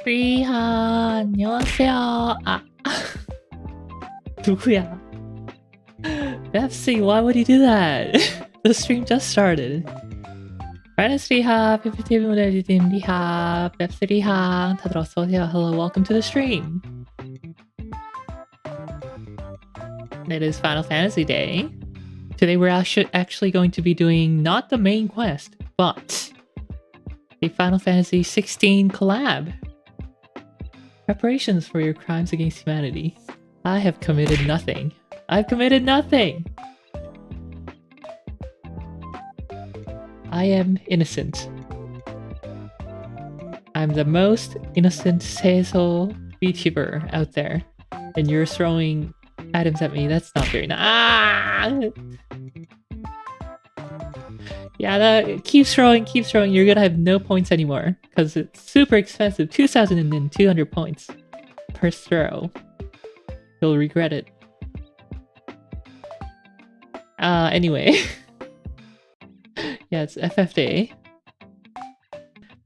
리하 안녕하세요. 누구야? FC, why would you do that? The stream just started. Friends 리하, FFXIV 모델 리딘 리하, FC 리하 다들 어서 오세요. Hello, welcome to the stream. It is Final Fantasy Day. Today we're actually going to be doing not the main quest, but a Final Fantasy XVI collab. Preparations for your crimes against humanity. I have committed nothing. I've committed nothing! I am innocent. I'm the most innocent Seiso VTuber out there. And you're throwing items at me. That's not very nice. Ah! Yeah, keep throwing. You're gonna have no points anymore. Because it's super expensive. 2,200 points per throw. You'll regret it. Anyway. Yeah, it's FF Day.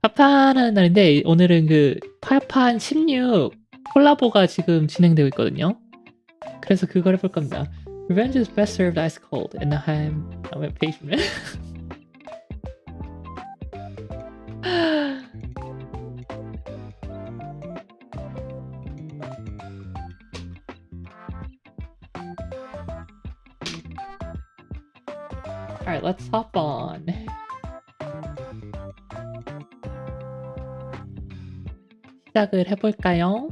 파판하는 날인데 오늘은 그 파판 16 콜라보가 지금 진행되고 있거든요. 그래서 그걸 해볼 겁니다. Revenge is best served ice cold and I'm impatient. Alright, let's hop on. 시작을 해볼까요?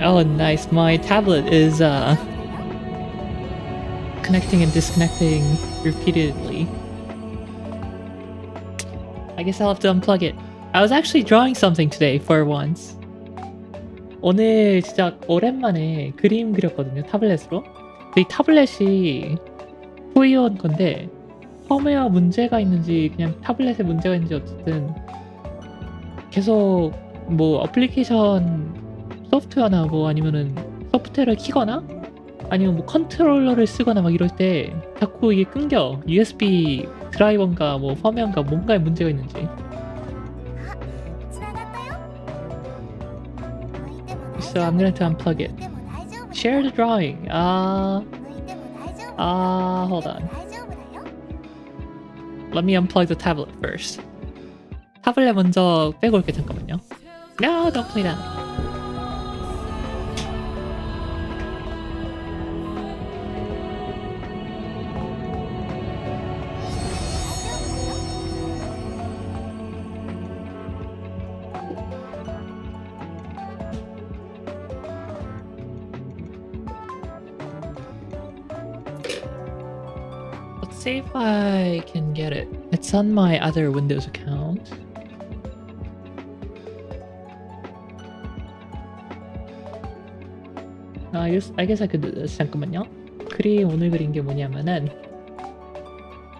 Oh, nice. My tablet is connecting and disconnecting repeatedly. I guess I'll have to unplug it. I was actually drawing something today for once. 오늘 진짜 오랜만에 그림 그렸거든요, 타블렛으로. 이 타블렛이 후이온 건데 펌웨어 문제가 있는지 그냥 타블렛에 문제가 있는지 어쨌든 계속 뭐 어플리케이션 소프트웨어나 뭐 아니면은 소프트웨어를 키거나 아니면 뭐 컨트롤러를 쓰거나 막 이럴 때 자꾸 이게 끊겨. USB 드라이버인가 뭐 펌웨어인가 뭔가에 문제가 있는지. So I'm gonna have to unplug it. Share the drawing. Hold on. Let me unplug the tablet first. 타블렛 먼저 빼고 올게. 잠깐만요. No, don't play that. Let's see if I can get it. It's on my other Windows account. I guess I could do this. 잠깐만요. 오늘 그린 게 뭐냐면은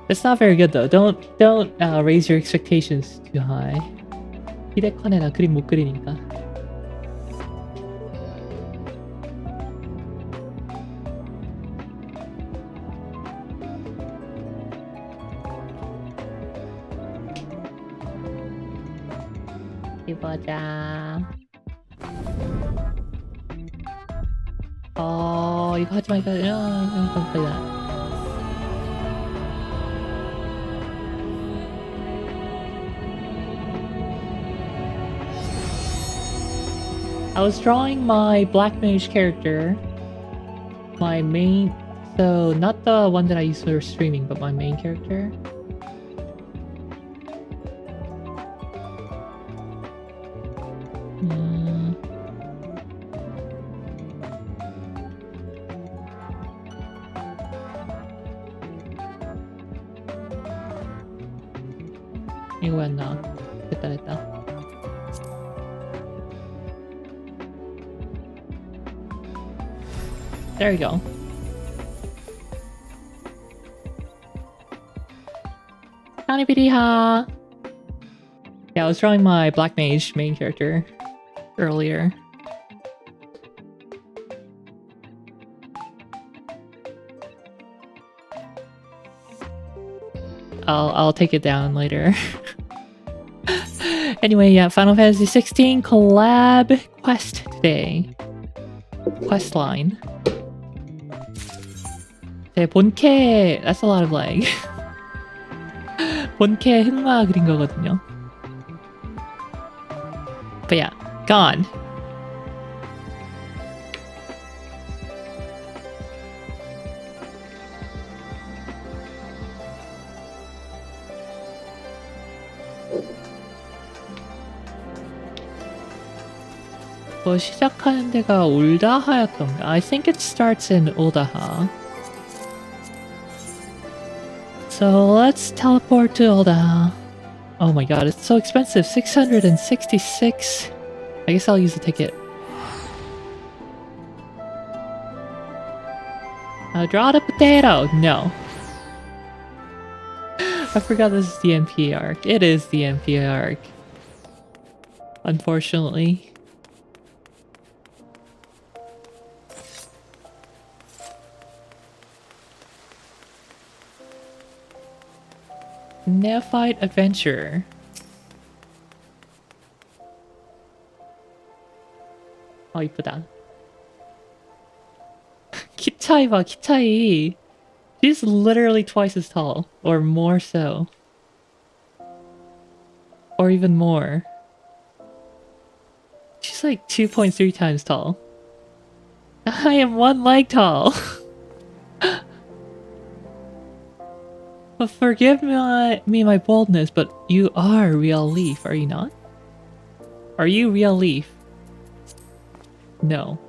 It's not very good though. Don't raise your expectations too high. 휴대폰에 나 그림 못 그리니까. 이보자. 이거 하지마. 이거 don't play that. I was drawing my Black Mage character. My main... So, not the one that I used for streaming, but my main character. 이거 왜 안 나와? 됐다 됐다. There you go. Kanibiriha! Yeah, I was drawing my Black Mage main character earlier. I'll take it down later. Anyway, yeah, Final Fantasy 16 collab quest today. Quest line. 제 본캐, that's a lot of lag. 본캐 흑마 그린 거거든요. But yeah, gone. 뭐 시작하는 데가 올다하였던가? I think it starts in Oldaha. So let's teleport to Oldaha. Oh my god, it's so expensive. 666. I guess I'll use the ticket. Draw the potato. No. I forgot this is the NPA arc. It is the NPA arc. Unfortunately. Neophyte Adventure. 이쁘다. 키 차이 봐, 키 차이. She's literally twice as tall, or more so. Or even more. She's like 2.3 times tall. I am one leg tall. But forgive me my boldness, but you are Real Leaf, are you not? Are you Real Leaf? No.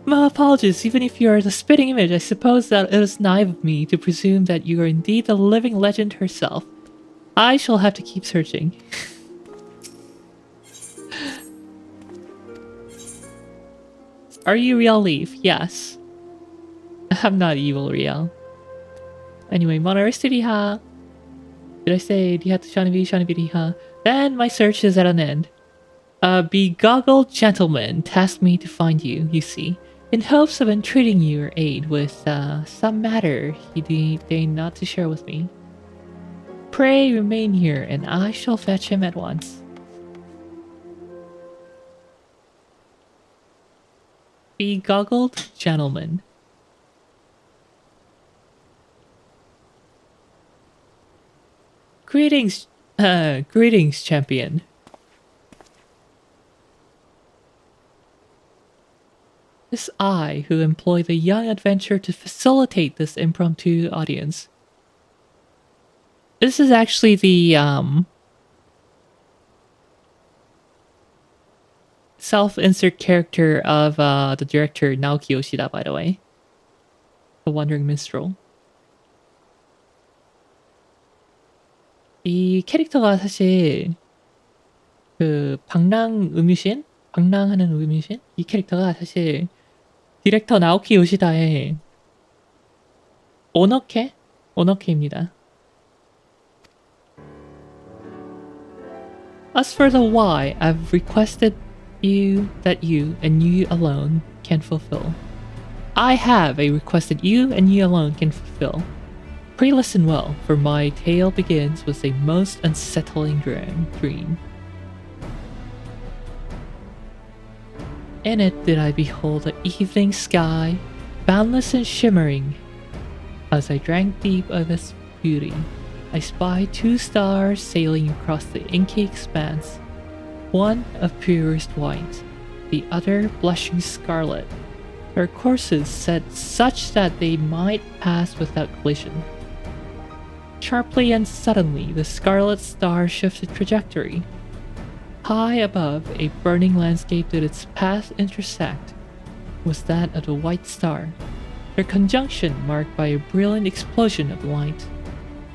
My apologies, even if you are the spitting image, I suppose that it is naive of me to presume that you are indeed the living legend herself. I shall have to keep searching. Are you Real Leaf? Yes. I'm not evil Real. Anyway, Monaristiriha. Did I say Dihatu Shanibiriha? Then my search is at an end. A begoggled gentleman tasked me to find you, you see, in hopes of entreating your aid with some matter he deigned not to share with me. Pray remain here, and I shall fetch him at once. Begoggled gentleman. Greetings, champion. It's I who employ the young adventurer to facilitate this impromptu audience. This is actually the self-insert character of the director Naoki Yoshida, by the way. The Wandering Minstrel. 이 캐릭터가 사실 그 방랑하는 음유신? 이 캐릭터가 사실 디렉터 나오키 요시다의 오너케입니다. As for the why, I've requested that you and you alone can fulfill. I have requested you and you alone can fulfill. Pray listen well, for my tale begins with a most unsettling dream. In it did I behold the evening sky, boundless and shimmering. As I drank deep of its beauty, I spied 2 stars sailing across the inky expanse, one of purest white, the other blushing scarlet, their courses set such that they might pass without collision. Sharply and suddenly, the scarlet star shifted trajectory. High above, a burning landscape did its path intersect was that of the white star, their conjunction marked by a brilliant explosion of light.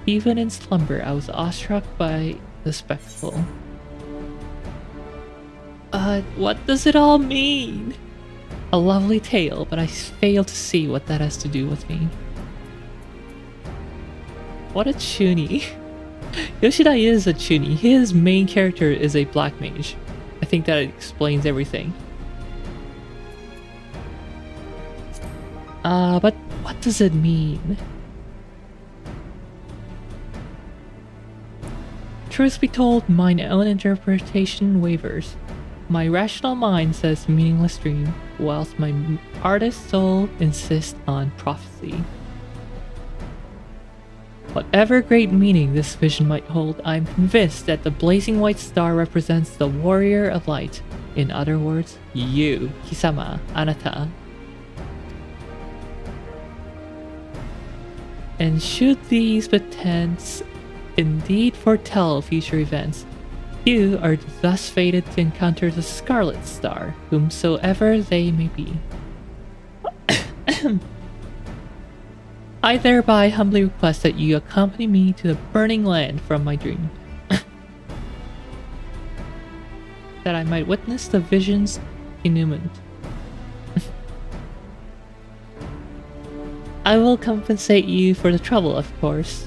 Even in slumber, I was awestruck by the spectacle. What does it all mean? A lovely tale, but I fail to see what that has to do with me. What a chuny. Yoshida is a chuny. His main character is a black mage. I think that explains everything. But what does it mean? Truth be told, mine own interpretation wavers. My rational mind says meaningless dream, whilst my artist soul insists on prophecy. Whatever great meaning this vision might hold, I am convinced that the blazing white star represents the warrior of light. In other words, you, Kisama, Anata. And should these portents indeed foretell future events, you are thus fated to encounter the Scarlet Star, whomsoever they may be. I thereby humbly request that you accompany me to the burning land from my dream, that I might witness the vision's denouement. I will compensate you for the trouble, of course.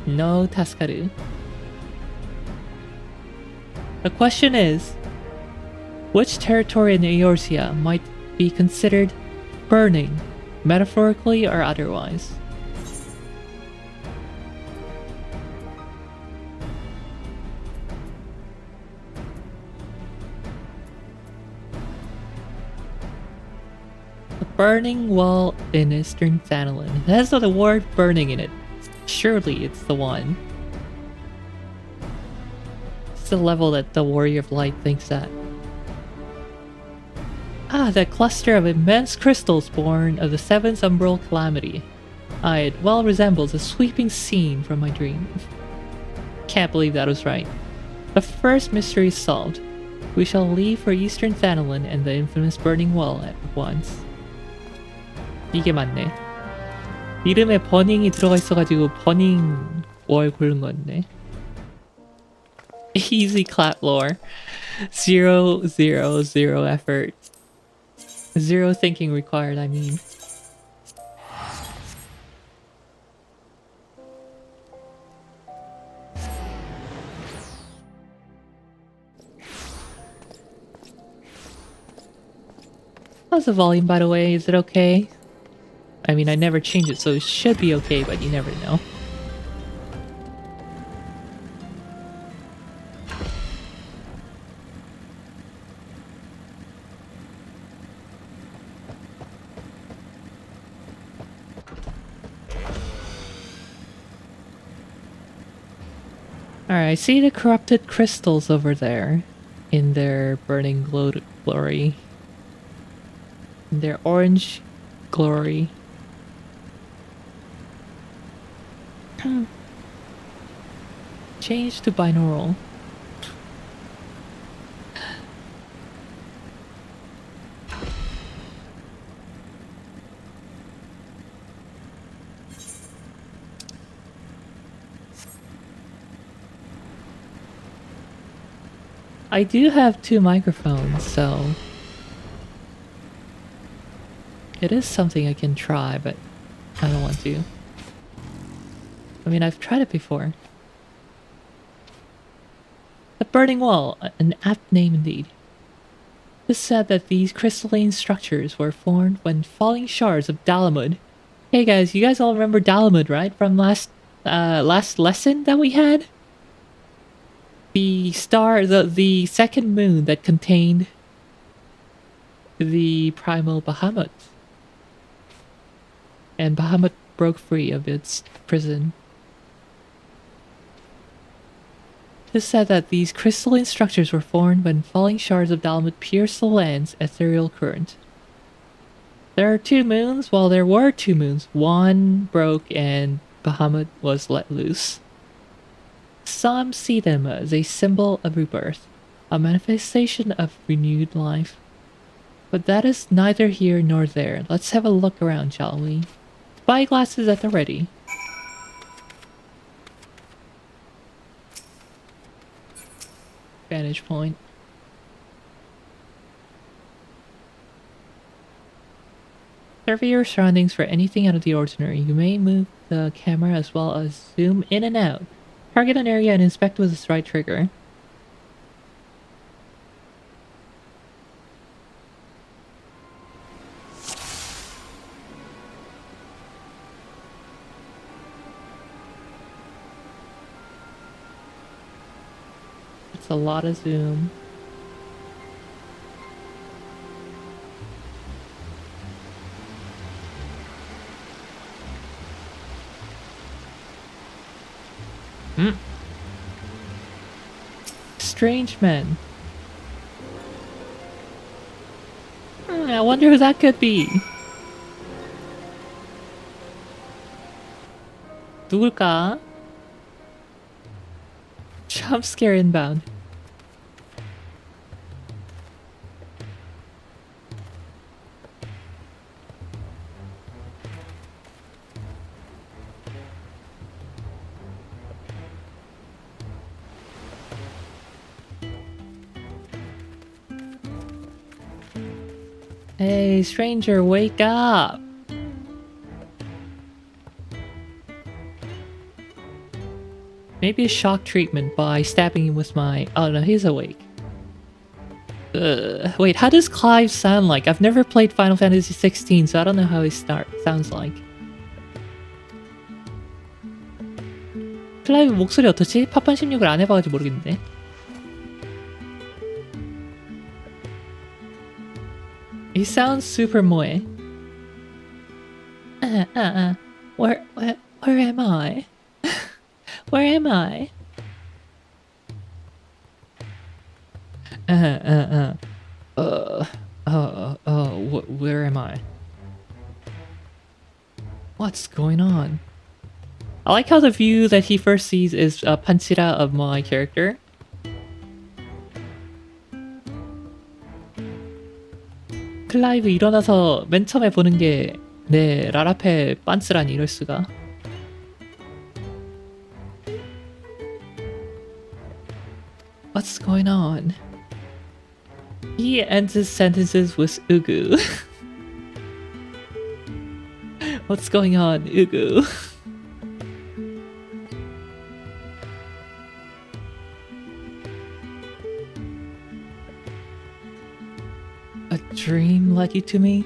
No Taskaru. The question is, which territory in Eorzea might be considered burning, metaphorically or otherwise? The burning wall in Eastern Thanalan. It has the word burning in it. Surely it's the one. It's the level that the Warrior of Light thinks that. Ah, that cluster of immense crystals born of the seventh umbral calamity. Ah, it well resembles a sweeping scene from my dream. Can't believe that was right. The first mystery is solved. We shall leave for Eastern Thanalan and the infamous burning wall at once. 이게 맞네. 이름에 버닝이 들어가 있어가지고 버닝 월 고른 거였네. Easy clap lore. 0, 0, 0 effort. 0 thinking required, I mean. How's the volume, by the way? Is it okay? I mean, I never change it, so it should be okay, but you never know. Alright, I see the corrupted crystals over there in their burning glory. In their orange glory. Change to binaural. I do have 2 microphones, so it is something I can try, but I don't want to. I mean, I've tried it before. The Burning Wall, an apt name indeed. It is said that these crystalline structures were formed when falling shards of Dalamud. Hey guys, you guys all remember Dalamud, right? From last lesson that we had? The star, the second moon that contained the primal Bahamut. And Bahamut broke free of its prison. It is said that these crystalline structures were formed when falling shards of Dalamud pierced the land's ethereal current. There are 2 moons. Well, there were 2 moons. One broke and Bahamut was let loose. Some see them as a symbol of rebirth, a manifestation of renewed life. But that is neither here nor there. Let's have a look around, shall we? Spyglasses at the ready. vantage point. Survey your surroundings for anything out of the ordinary. You may move the camera as well as zoom in and out. Target an area and inspect with the right trigger. It's a lot of zoom. Strange men. I wonder who that could be. 누굴까? Jump scare inbound. Hey, stranger, wake up! Maybe a shock treatment by stabbing him with my... Oh no, he's awake. Wait, how does Clive sound like? I've never played Final Fantasy 16, so I don't know how he sounds like. 클라이브 목소리 어떻지? 팝판 16을 안 해봐가지고 모르겠는데. He sounds super moe. Where am I? Where am I? Where am I? What's going on? I like how the view that he first sees is a panchira of my character. 클라이브 일어나서 맨 처음에 보는 게 내 라라페 빤스라니 이럴 수가. What's going on? He ends his sentences with ugu. What's going on, ugu? A dream led you to me?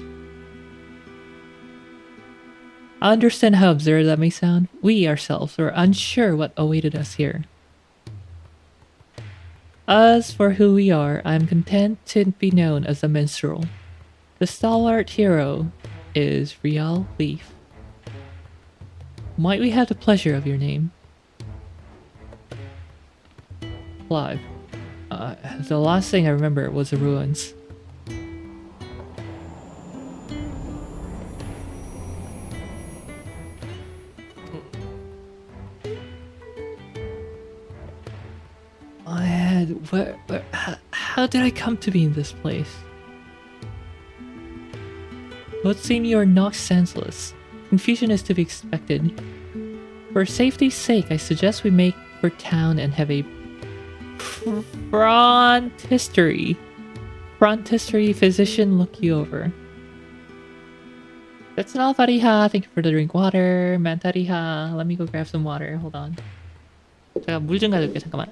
I understand how absurd that may sound. We ourselves were unsure what awaited us here. As for who we are, I am content to be known as a minstrel. The stalwart hero is Real Leaf. Might we have the pleasure of your name? Clive. The last thing I remember was the ruins. How did I come to be in this place? It would seem you are knocked senseless. Confusion is to be expected. For safety's sake, I suggest we make for town and have a frontistery physician look you over. That's an Alfariha. Thank you for the drink water. Mantariha. Let me go grab some water. Hold on. 제가 물 좀 가져올게. 잠깐만.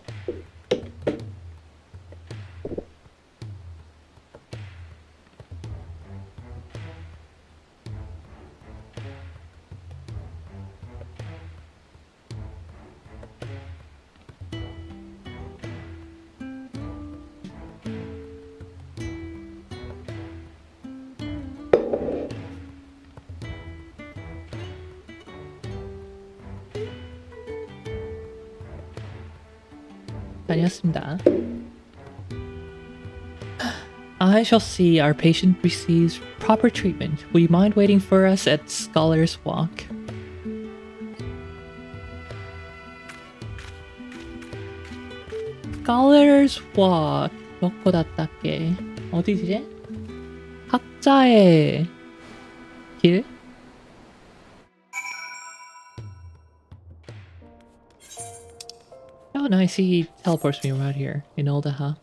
다녔습니다. I shall see our patient receives proper treatment. Will you mind waiting for us at Scholar's Walk? Scholar's Walk. 놓고 닫게. 어디지? 학자의 길? nice. He teleports me right here in Oldaha.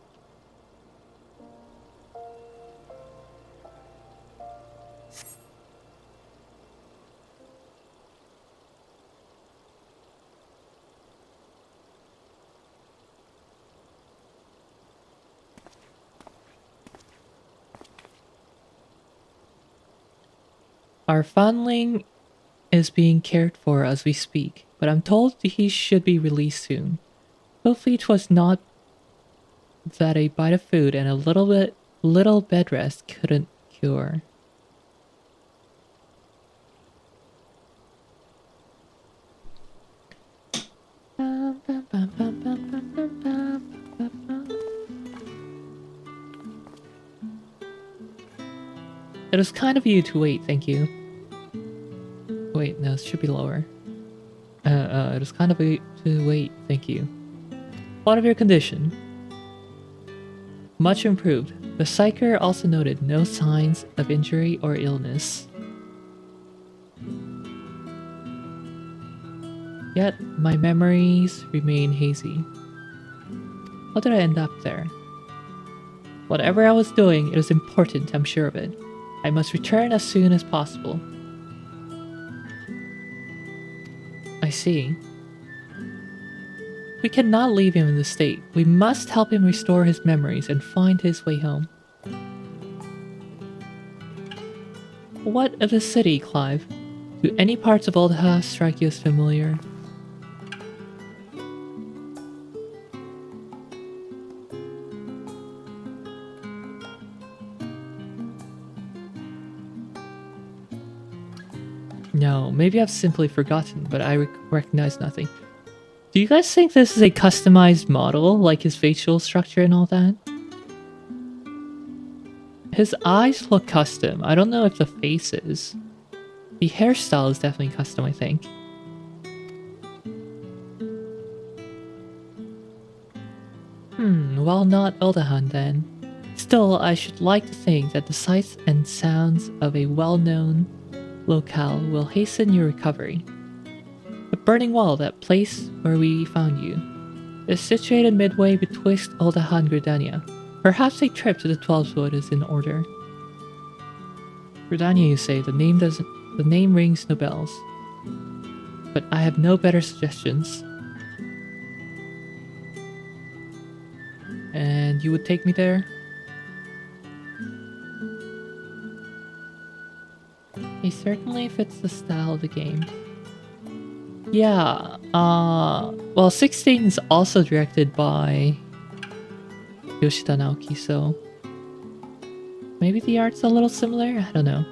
Our foundling is being cared for as we speak, but I'm told he should be released soon. Hopefully it was not that a bite of food and a little bed rest couldn't cure. It was kind of you to wait, thank you. Wait, no, it should be lower. It was kind of you to wait, thank you. What of your condition? Much improved. The psyker also noted no signs of injury or illness. Yet, my memories remain hazy. How did I end up there? Whatever I was doing, it was important, I'm sure of it. I must return as soon as possible. I see. We cannot leave him in this state. We must help him restore his memories and find his way home. What of the city, Clive? Do any parts of Oldaha strike you as familiar? No, maybe I've simply forgotten, but I recognize nothing. Do you guys think this is a customized model, like his facial structure and all that? His eyes look custom. I don't know if the face is. The hairstyle is definitely custom, I think. Well, not Oldahan then. Still, I should like to think that the sights and sounds of a well-known locale will hasten your recovery. The Burning Wall, that place where we found you, is situated midway betwixt Oldaha and Gridania. Perhaps a trip to the 12-wood is in order. Gridania, you say, the name rings no bells. But I have no better suggestions. And you would take me there? He certainly fits the style of the game. Yeah, well, 16 is also directed by Yoshida Naoki, so maybe the art's a little similar? I don't know.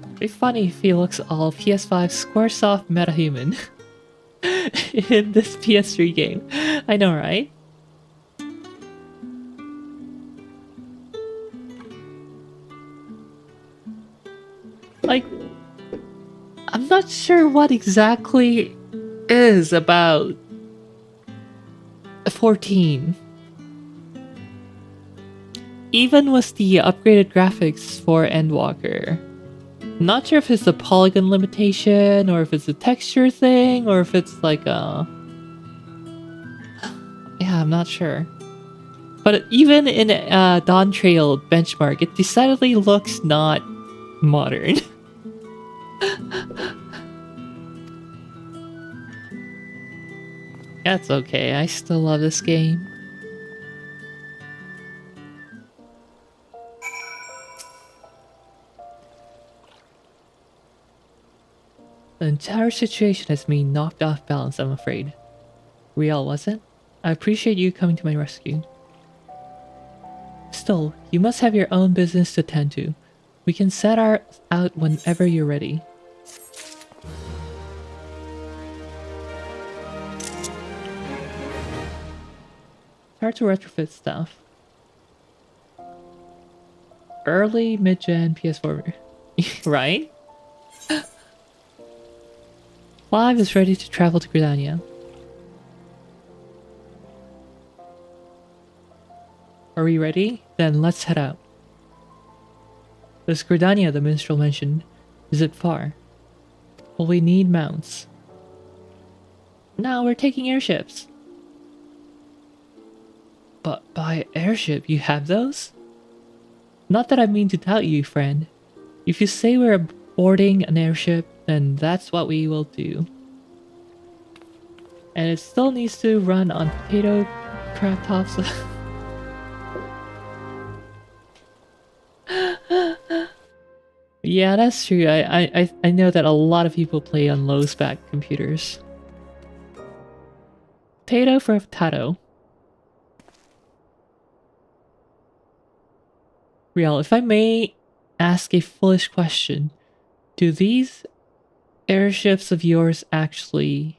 It'd be funny if he looks all PS5 Squaresoft metahuman in this PS3 game. I know, right? Like, I'm not sure what exactly is about 14. Even with the upgraded graphics for Endwalker. Not sure if it's a polygon limitation, or if it's a texture thing, or if it's like a... Yeah, I'm not sure. But even in Dawn Trail benchmark, it decidedly looks not modern. That's okay, I still love this game. The entire situation has me knocked off balance, I'm afraid. Real, was it? I appreciate you coming to my rescue. Still, you must have your own business to tend to. We can set out whenever you're ready. Start to retrofit stuff. Early, mid-gen, PS4. Right? Clive is ready to travel to Gridania. Are we ready? Then let's head out. This Gridania the minstrel mentioned, is it far? Well, we need mounts. Now we're taking airships. But by airship, you have those? Not that I mean to doubt you, friend. If you say we're boarding an airship, then that's what we will do. And it still needs to run on potato crab tops. Yeah, that's true. I know that a lot of people play on low spec computers. Potato for potato. Real, if I may ask a foolish question, do these airships of yours actually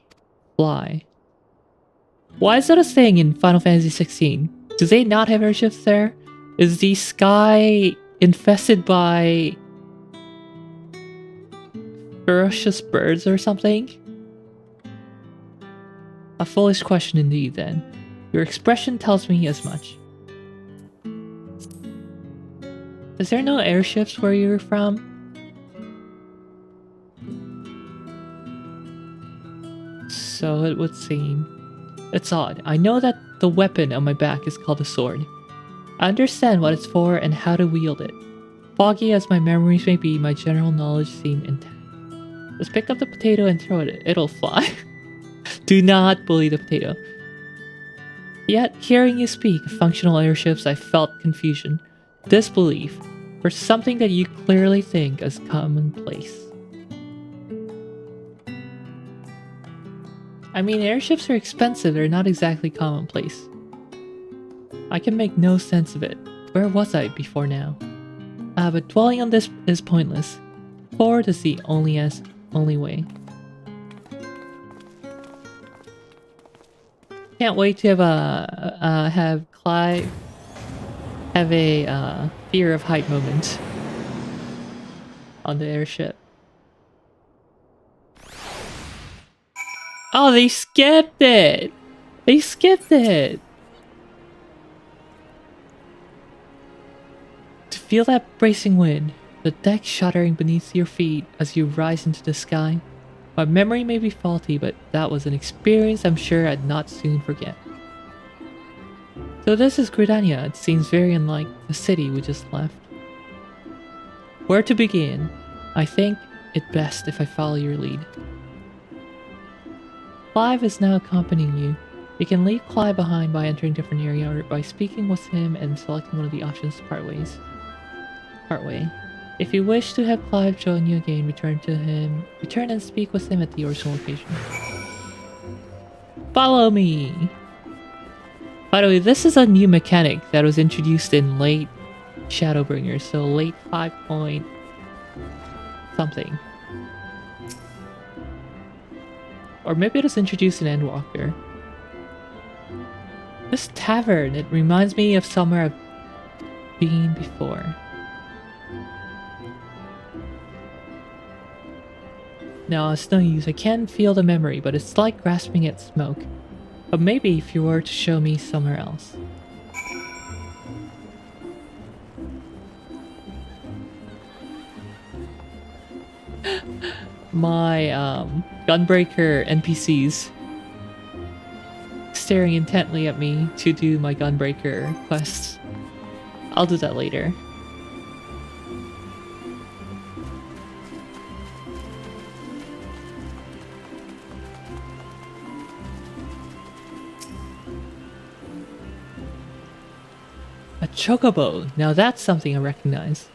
fly? Why is that a thing in Final Fantasy 16? Do they not have airships there? Is the sky infested by ferocious birds or something? A foolish question indeed, then. Your expression tells me as much. Is there no airships where you're from? So it would seem. It's odd. I know that the weapon on my back is called a sword. I understand what it's for and how to wield it. Foggy as my memories may be, my general knowledge seem intact. Just pick up the potato and throw it. It'll fly. Do not bully the potato. Yet, hearing you speak of functional airships, I felt confusion, disbelief, for something that you clearly think as commonplace. I mean, airships are expensive, they're not exactly commonplace. I can make no sense of it. Where was I before now? But dwelling on this is pointless. Forward is the only way. Can't wait to have Clive have a fear of height moment on the airship. Oh, they skipped it! They skipped it! To feel that bracing wind, the deck shuddering beneath your feet as you rise into the sky. My memory may be faulty, but that was an experience I'm sure I'd not soon forget. So this is Gridania. It seems very unlike the city we just left. Where to begin? I think it best if I follow your lead. Clive is now accompanying you. You can leave Clive behind by entering a different area or by speaking with him and selecting one of the options to part ways. Part way. If you wish to have Clive join you again, return and speak with him at the original location. Follow me! By the way, this is a new mechanic that was introduced in late Shadowbringers, so late 5 point something. Or maybe it was introduced in Endwalker. This tavern, it reminds me of somewhere I've been before. No, it's no use. I can feel the memory, but it's like grasping at smoke. But maybe if you were to show me somewhere else. My gunbreaker NPCs staring intently at me to do my gunbreaker quests. I'll do that later. A chocobo. Now that's something I recognize.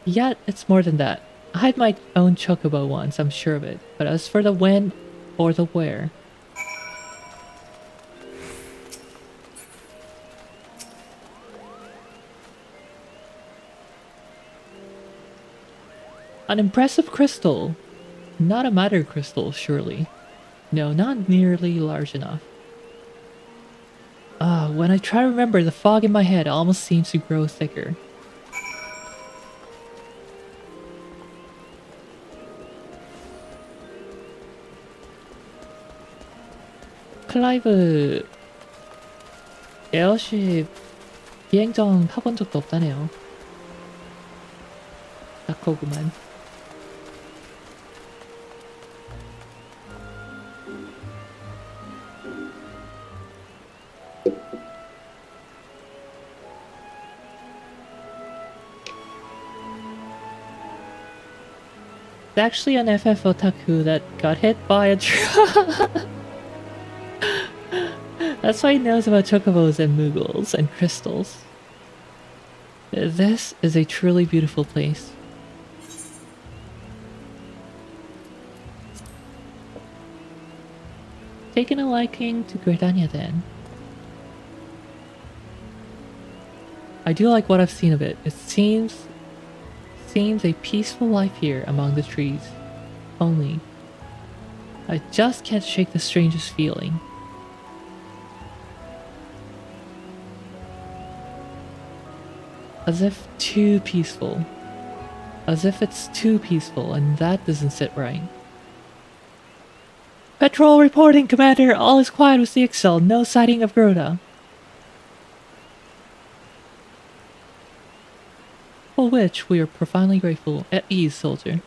Yet it's more than that. I had my own chocobo once, I'm sure of it. But as for the when or the where... An impressive crystal. Not a matter crystal, surely. No, not nearly large enough. When I try to remember, the fog in my head almost seems to grow thicker. 클라이브 에어쉽 비행정 타본 적도 없다네요. 낙호구만. It's actually an FF otaku that got hit by a truck. That's why he knows about chocobos and moogles and crystals. This is a truly beautiful place. Taking a liking to Gridania then. I do like what I've seen of it. It seems a peaceful life here among the trees. Only, I just can't shake the strangest feeling. As if too peaceful. As if it's too peaceful, and that doesn't sit right. Patrol reporting, Commander! All is quiet with the Excel. No sighting of Groda. For which we are profoundly grateful. At ease, soldier.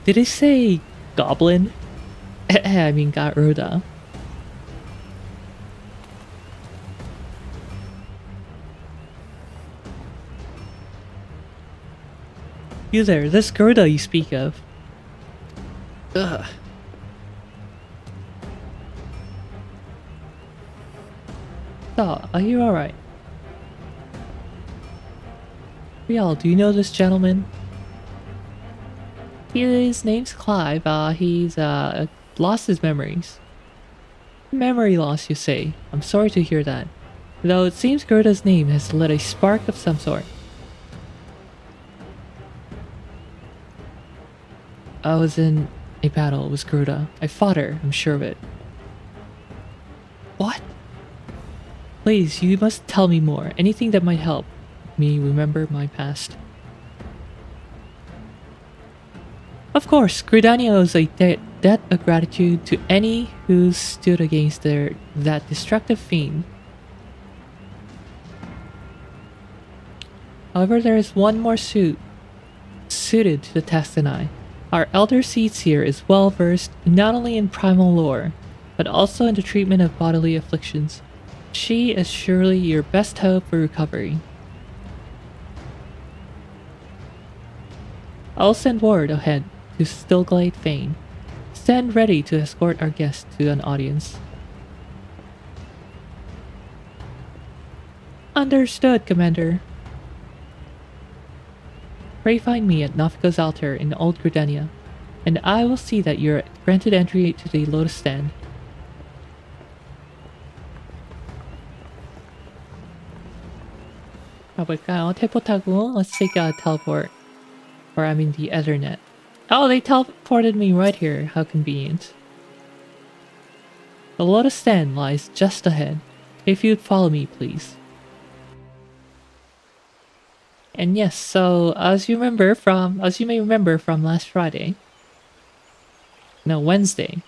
Did he say goblin? I mean Garuda. You there, this Garuda you speak of. Ugh. So, are you alright? Rial, do you know this gentleman? His name's Clive. He's lost his memories. Memory loss, you say? I'm sorry to hear that. Though it seems Gerda's name has lit a spark of some sort. I was in a battle with Gerda. I fought her, I'm sure of it. What? Please, you must tell me more. Anything that might help me remember my past. Of course, Gridania owes a debt of gratitude to any who stood against that destructive fiend. However, there is one more suited to the task than I. Our elder seeds here is well versed not only in primal lore, but also in the treatment of bodily afflictions. She is surely your best hope for recovery. I'll send word ahead to Stillglade Fane. Stand ready to escort our guest to an audience. Understood, Commander. Pray find me at Nafika's altar in Old Gridania, and I will see that you're granted entry to the Lotus Stand. 가볼까요? 태포 타고 let's take a teleport. Or I mean the Ethernet. Oh, they teleported me right here. How convenient. The Lotus Stand lies just ahead. If you'd follow me, please. And yes, so as you may remember from last Friday. No, Wednesday.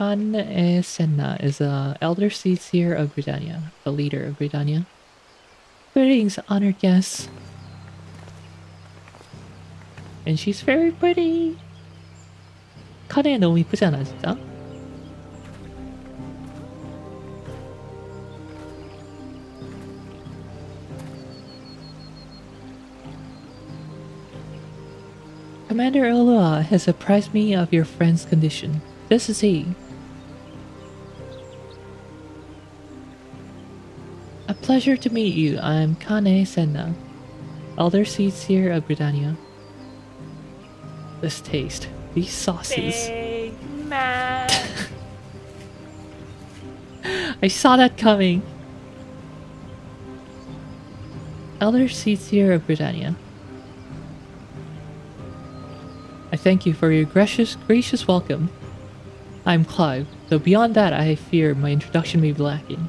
NEA Senna is elder seer of Gridania, the leader of Gridania. Greetings, honored guests. And she's very pretty. 카네 너무 이쁘지 않아, 진짜? Commander Olua has apprised me of your friend's condition. This is he. A pleasure to meet you. I'm Kane Senna, elder seer of Gridania. This taste, these sauces. Big man. I saw that coming. Elder seer of Gridania. I thank you for your gracious welcome. I'm Clive, though beyond that I fear my introduction may be lacking.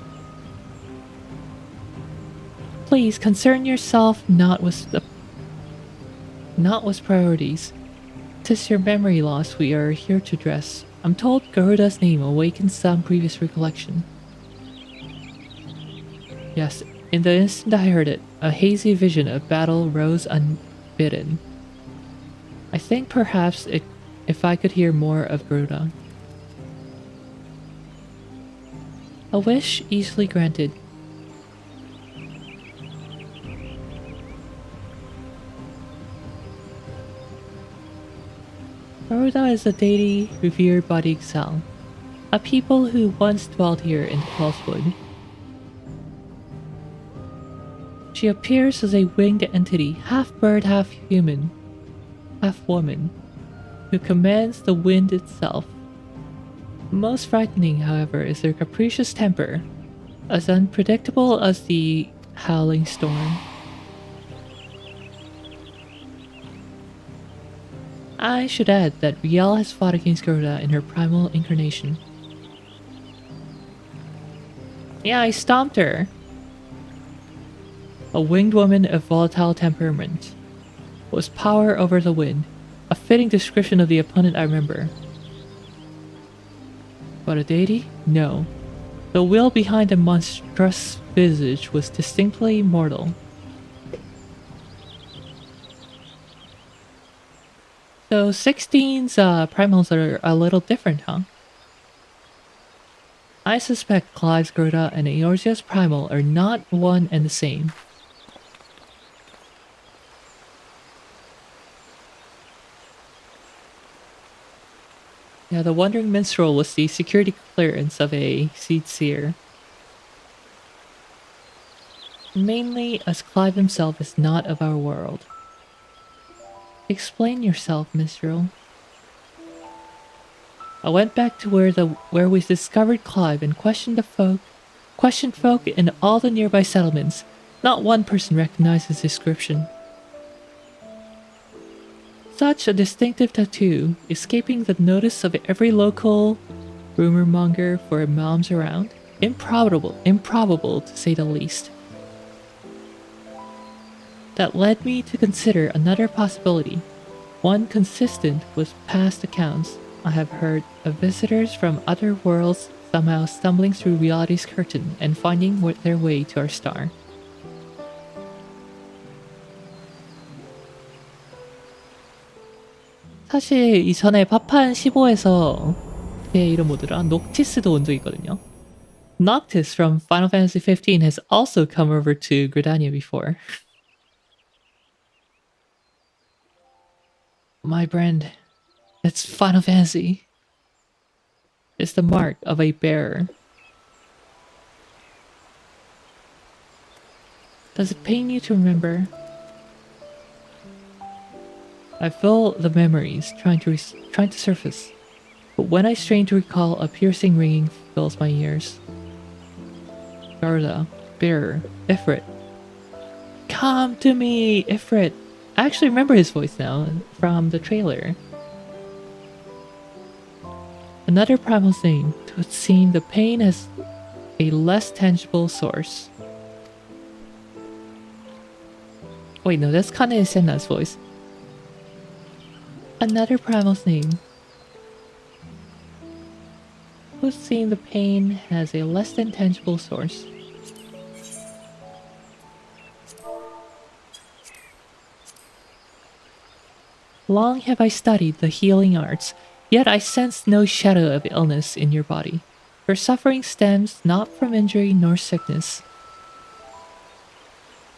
Please concern yourself not with priorities. 'Tis your memory loss we are here to address. I'm told Garuda's name awakens some previous recollection. Yes, in the instant I heard it, a hazy vision of battle rose unbidden. I think perhaps if I could hear more of Garuda. A wish easily granted. Garuda is a deity revered by the Ixal, a people who once dwelt here in Falsewood. She appears as a winged entity, half bird, half human, half woman, who commands the wind itself. Most frightening, however, is their capricious temper, as unpredictable as the howling storm. I should add that Riel has fought against Garuda in her primal incarnation. Yeah, I stomped her. A winged woman of volatile temperament, was power over the wind, a fitting description of the opponent I remember. But a deity? No. The will behind the monstrous visage was distinctly mortal. So 16's primals are a little different, huh? I suspect Clive's Garuda and Eorzea's primal are not one and the same. Yeah, the Wandering Minstrel was the security clearance of a Seed Seer. Mainly as Clive himself is not of our world. Explain yourself, Minstrel. I went back to where we discovered Clive and questioned folk in all the nearby settlements. Not one person recognized his description. Such a distinctive tattoo, escaping the notice of every local rumor monger for moms around. Improbable to say the least. That led me to consider another possibility, one consistent with past accounts I have heard of visitors from other worlds somehow stumbling through reality's curtain and finding their way to our star. 사실 이전에 파판 15에서 제 이름 뭐더라? 녹티스도 온 적 있거든요. Noctis from Final Fantasy XV has also come over to Gridania before. My brand, that's Final Fantasy. It's the mark of a bearer. Does it pain you to remember? I feel the memories trying to surface, but when I strain to recall, a piercing ringing fills my ears. Garuda, bearer, Ifrit. Come to me, Ifrit. I actually remember his voice now from the trailer. Another primal's name, to it seem the pain has a less tangible source. Wait, no, that's Kane Senna's voice. Another primal's name, whose seem the pain has a less than tangible source. Long have I studied the healing arts, yet I sense no shadow of illness in your body. Your suffering stems not from injury nor sickness.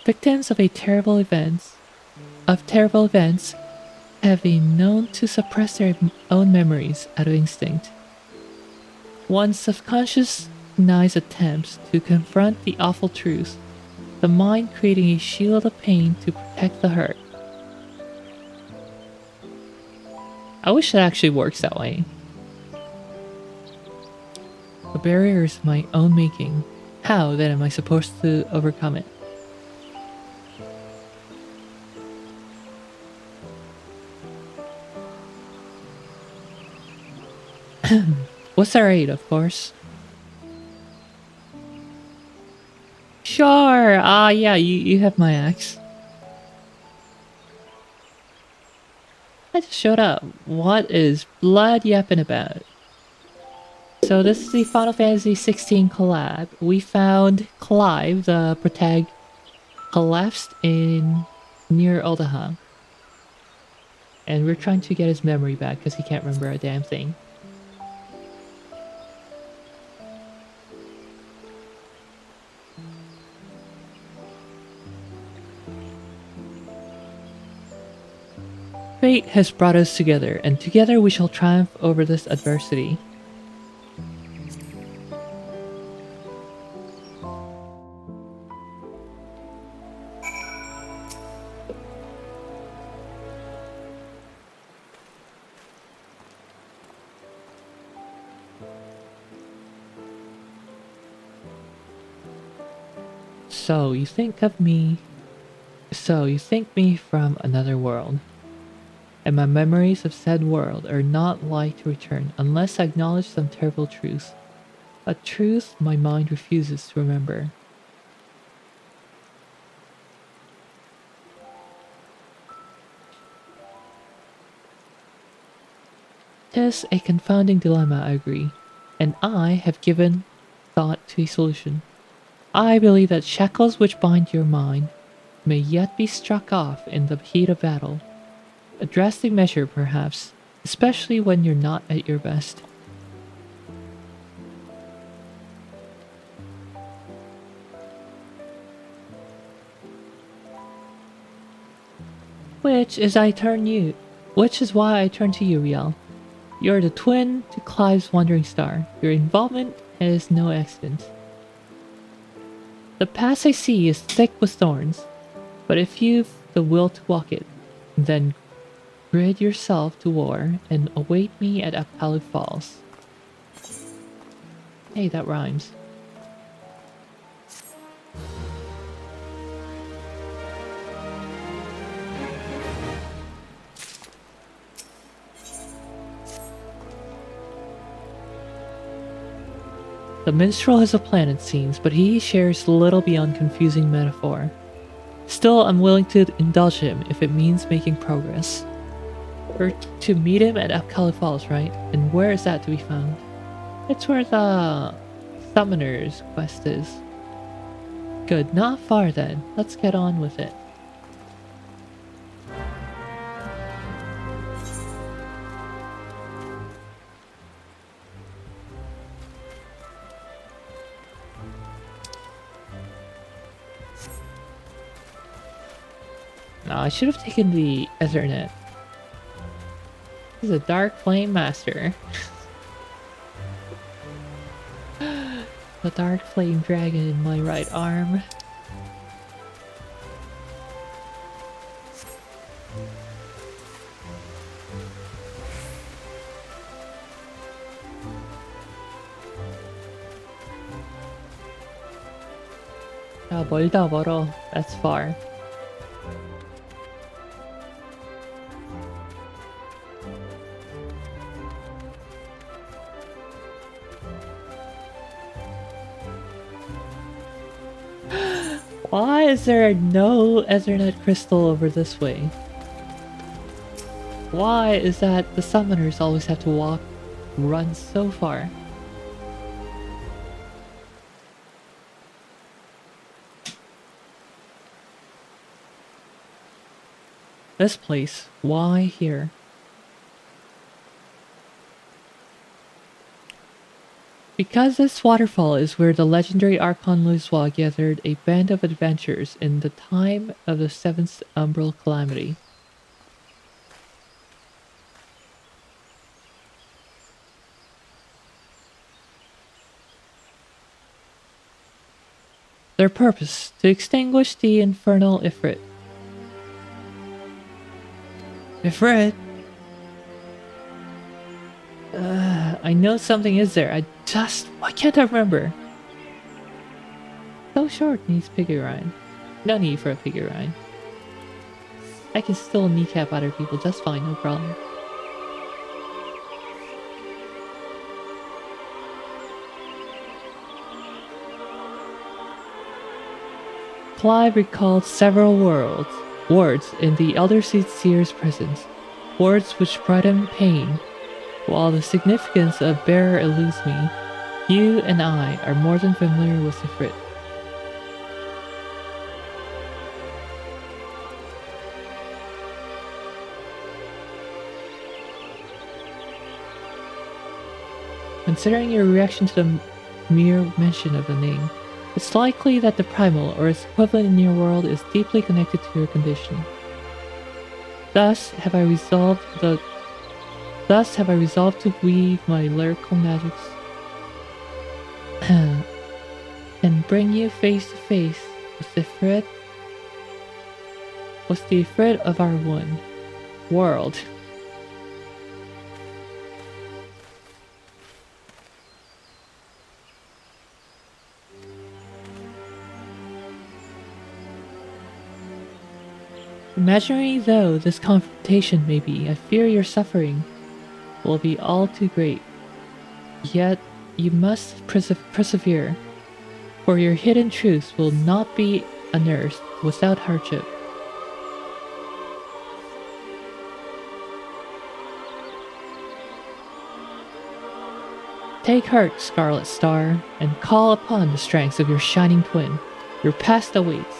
Victims of terrible events have been known to suppress their own memories out of instinct. One's subconscious denies attempts to confront the awful truth, the mind creating a shield of pain to protect the hurt. I wish it actually works that way. The barrier is my own making. How then am I supposed to overcome it? What's our aid, of course? Sure! Ah, yeah, you have my axe. I just showed up. What is blood yapping about? So this is the Final Fantasy XVI collab. We found Clive, the protag, collapsed near Odaha. And we're trying to get his memory back because he can't remember a damn thing. fate has brought us together, and together we shall triumph over this adversity. So you think me from another world, and my memories of said world are not like to return unless I acknowledge some terrible truth, a truth my mind refuses to remember. Tis a confounding dilemma, I agree, and I have given thought to a solution. I believe that shackles which bind your mind may yet be struck off in the heat of battle. A drastic measure, perhaps, especially when you're not at your best. Which is why I turn to you, Riel. You're the twin to Clive's wandering star. Your involvement is no accident. The path I see is thick with thorns, but if you've the will to walk it, then gird yourself to war and await me at Appalu Falls. Hey, that rhymes. The minstrel has a plan, it seems, but he shares little beyond confusing metaphor. Still, I'm willing to indulge him if it means making progress. We're to meet him at Appalu Falls, right? And where is that to be found? It's where the Summoner's quest is. Good, not far then. Let's get on with it. I should have taken the Ethernet. This is a Dark Flame Master. The Dark Flame Dragon in my right arm. 멀다 멀어. That's far. Why is there no Ethernet crystal over this way? Why is that the summoners always have to run so far? This place, why here? Because this waterfall is where the legendary Archon Luzwa gathered a band of adventurers in the time of the 7th Umbral Calamity. Their purpose, to extinguish the infernal Ifrit. Ifrit? I know something is there. Why can't I remember? So short needs piggy rind. No need for a piggy rind. I can still kneecap other people just fine, no problem. Clive recalled several words in the Elder Seer's presence, words which brought him pain. While the significance of bearer eludes me, you and I are more than familiar with the Ifrit. Considering your reaction to the mere mention of the name, it's likely that the primal or its equivalent in your world is deeply connected to your condition. Thus have I resolved to weave my lyrical magics and bring you face to face with the threat of our one world. Imaginary though this confrontation may be, I fear your suffering will be all too great. Yet you must persevere, for your hidden truths will not be unearthed without hardship. Take heart, Scarlet Star, and call upon the strengths of your shining twin. Your past awaits.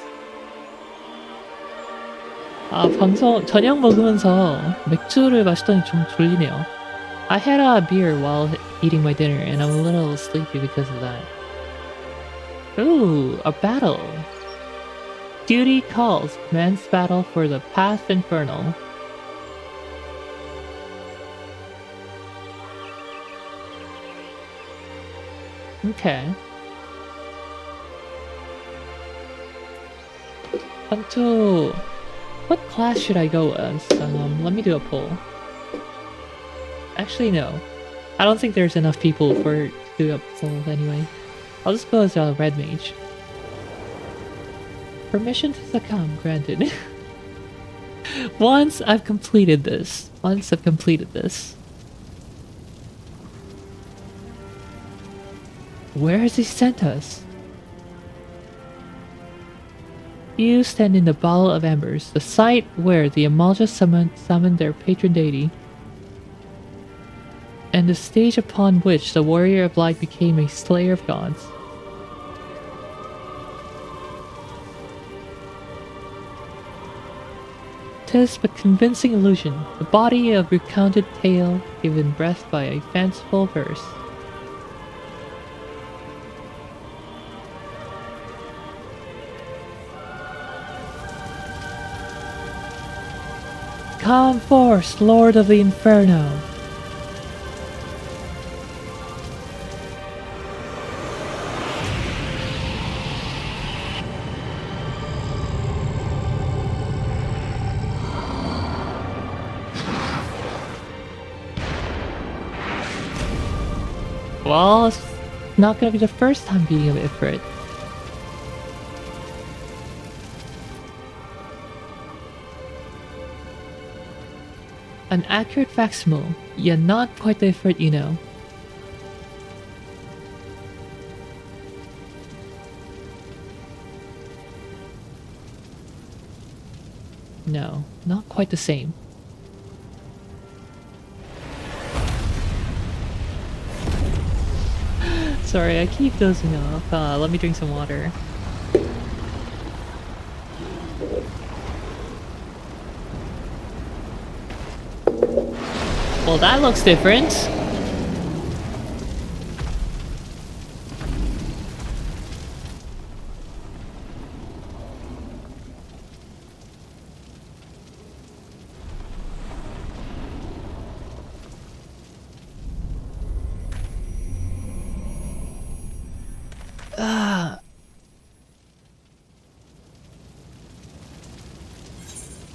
저녁 먹으면서 맥주를 마시더니 좀 졸리네요. I had a beer while eating my dinner and I'm a little sleepy because of that. Ooh, a battle. Duty calls, men's battle for the Path Infernal. Okay. What class should I go as? Let me do a poll. Actually, no. I don't think there's enough people to do a poll anyway. I'll just go as a red mage. Permission to succumb granted. Once I've completed this. Where has he sent us? You stand in the Bottle of Embers, the site where the Amalja summoned their patron deity, and the stage upon which the Warrior of Light became a slayer of gods. Tis but convincing illusion, the body of recounted tale given breath by a fanciful verse. Come forth, Lord of the Inferno! Well, it's not gonna be the first time beating an Ifrit. An accurate facsimile, yet not quite the Ifrit, you know. No, not quite the same. Sorry, I keep dozing off. Let me drink some water. Well, that looks different.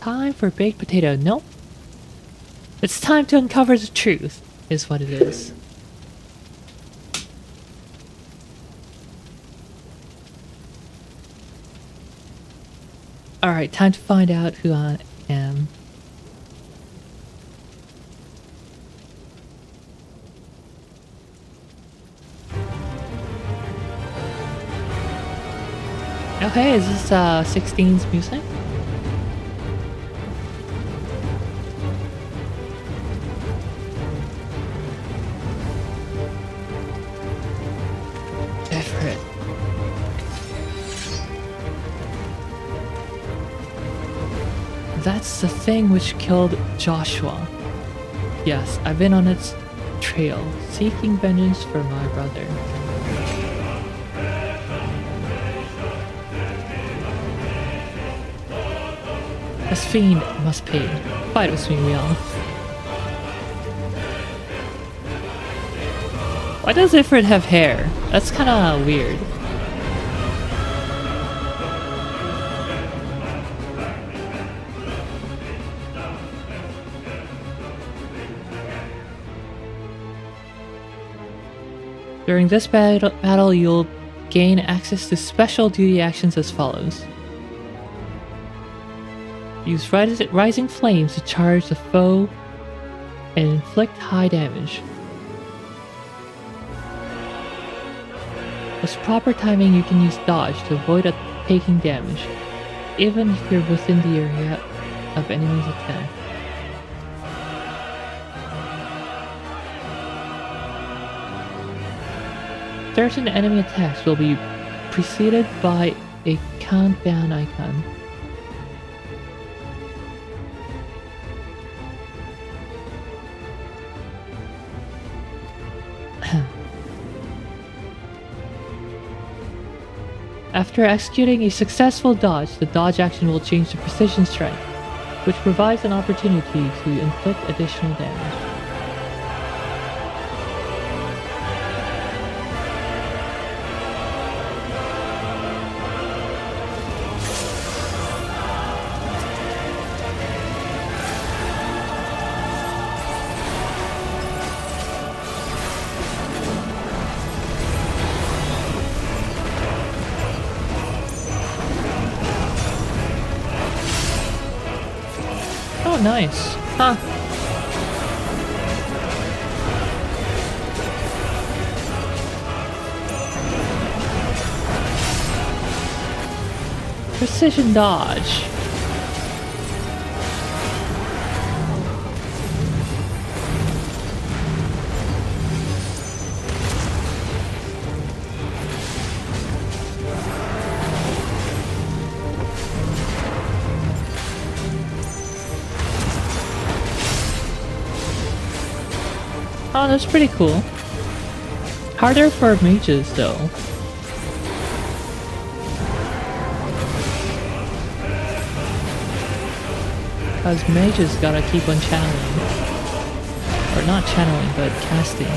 Time for baked potato. Nope. It's time to uncover the truth, is what it is. Alright, time to find out who I am. Okay, is this 16's music? That's the thing which killed Joshua. Yes, I've been on its trail, seeking vengeance for my brother. This fiend must pay. Fight with me, Rial. Why does Ifrit have hair? That's kinda weird. During this battle, you'll gain access to special duty actions as follows. Use Rising Flames to charge the foe and inflict high damage. With proper timing, you can use Dodge to avoid taking damage, even if you're within the area of enemy's attack. Certain enemy attacks will be preceded by a countdown icon. After executing a successful dodge, the dodge action will change to Precision Strike, which provides an opportunity to inflict additional damage. Oh, nice. Huh. Precision dodge. Oh, that's pretty cool. Harder for mages, though. Because mages gotta keep on channeling. Or not channeling, but casting.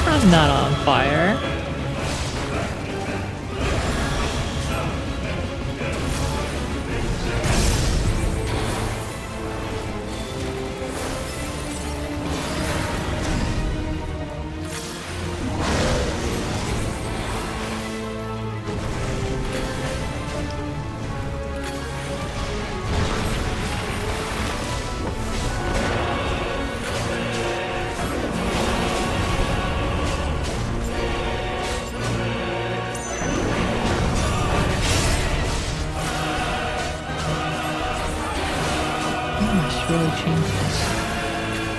I'm not on fire. Really changes.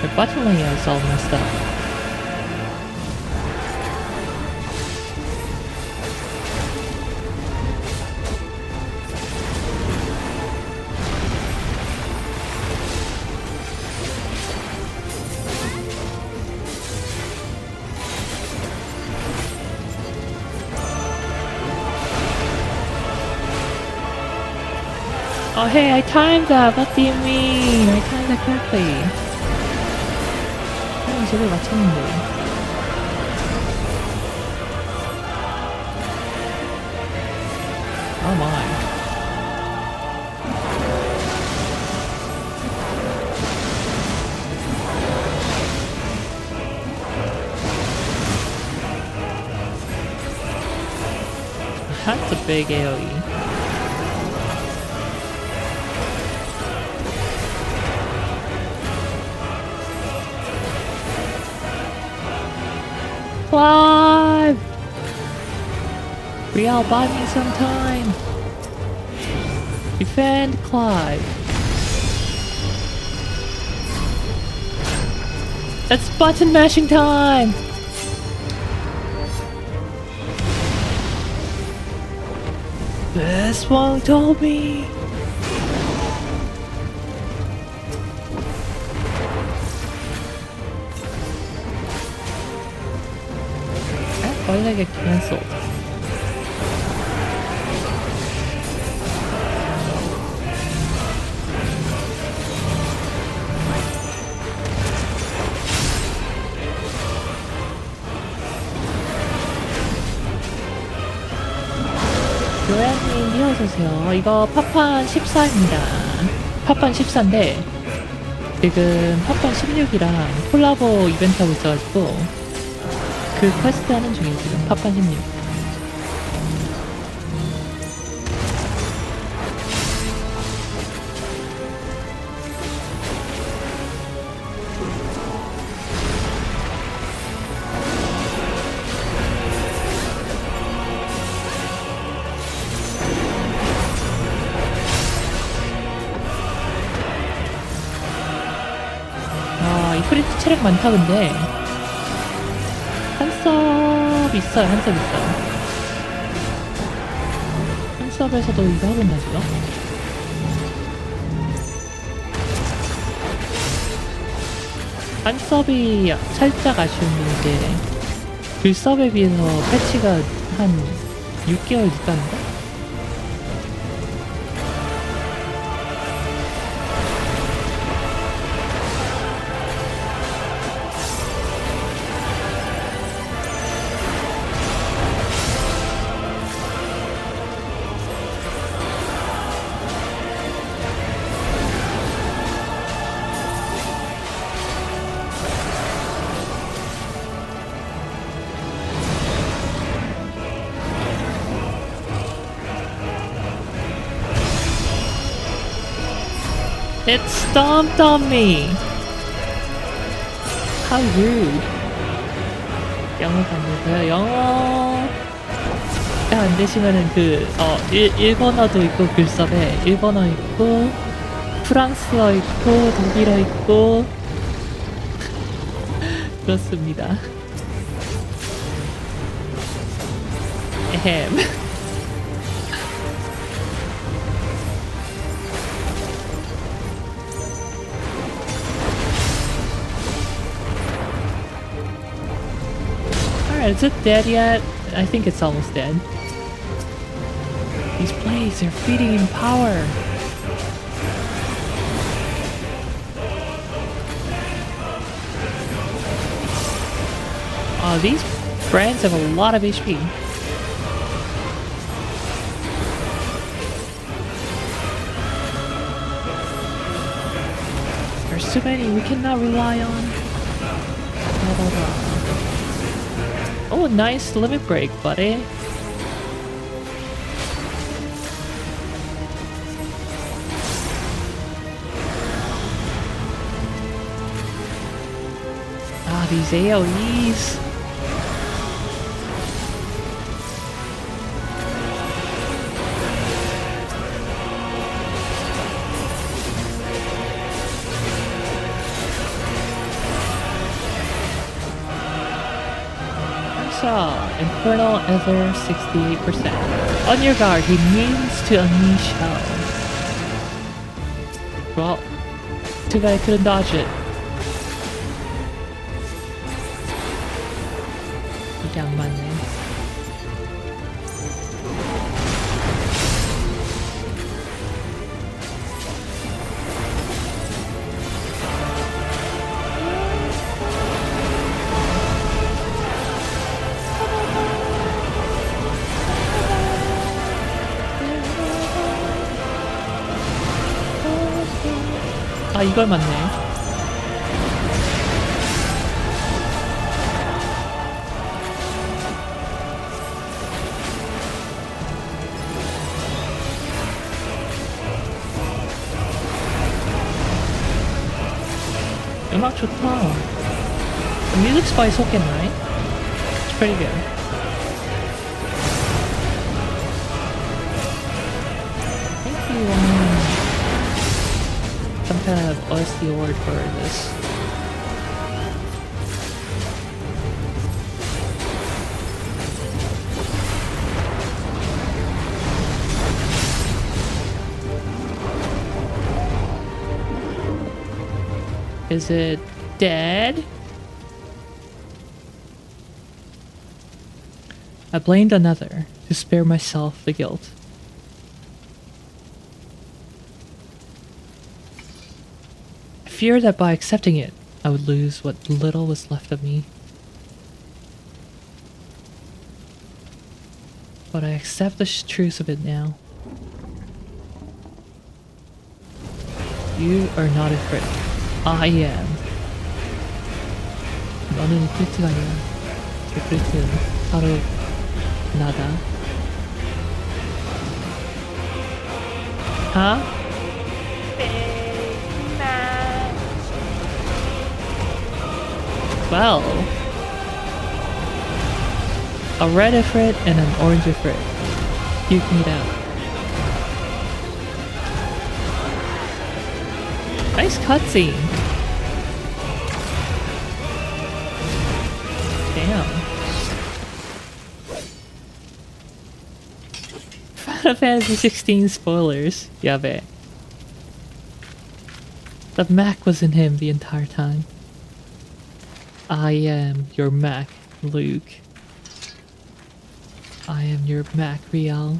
The button layout is all messed up. Oh hey, I timed that! What do you mean? I timed that correctly. 소리를 맞췄는데. Oh my. That's a big AoE. Clive! Rial, buy me some time! Defend Clive! It's button mashing time! This won't hold me! Why did I get cancelled? 요양님 어서오세요. 이거 팝판 14입니다. 팝판 14인데 지금 팝판 16이랑 콜라보 이벤트 하고 있어가지고 그 퀘스트 하는 중이에요. 지금 팝판 16. 프린트 체력 많다. 근데 한섭 있어요. 한섭 있어요. 한섭에서도 이거 하고 있나 지금? 한섭이 살짝 아쉬운 게 이제 글섭에 비해서 패치가 한 6개월 늦다는가? It stomped on me! How rude. 영어가 안 되고요. 영어가 안 되시면은 일본어도 있고 글섭에 일본어 있고 프랑스어 있고 독일어 있고 그렇습니다. 에헴. Is it dead yet? I think it's almost dead. These blades are feeding in power. Oh, these brands have a lot of HP. There's too many we cannot rely on. Blah, blah, blah. Oh, nice limit break, buddy. Ah, these AoEs. Infernal Ether 68%. On your guard, he means to unleash hell. Well, too bad I couldn't dodge it. 이게 안 맞네. 아, 이걸 맞네. 음악 좋다. The music's by Soken, right? It's pretty good. I think he won some kind of OST award for this. Is it dead? I blamed another to spare myself the guilt. I feared that by accepting it, I would lose what little was left of me. But I accept the truth of it now. You are not afraid. I am. 너는 크리트가 아니라 그 크리트는 바로 나다. Huh? Well, a red ifrit and an orange ifrit. Puke me out. Nice cutscene. Damn. Final Fantasy 16 spoilers. Yabe. The Mac was in him the entire time. I am your Mac, Luke. I am your Mac, Rial.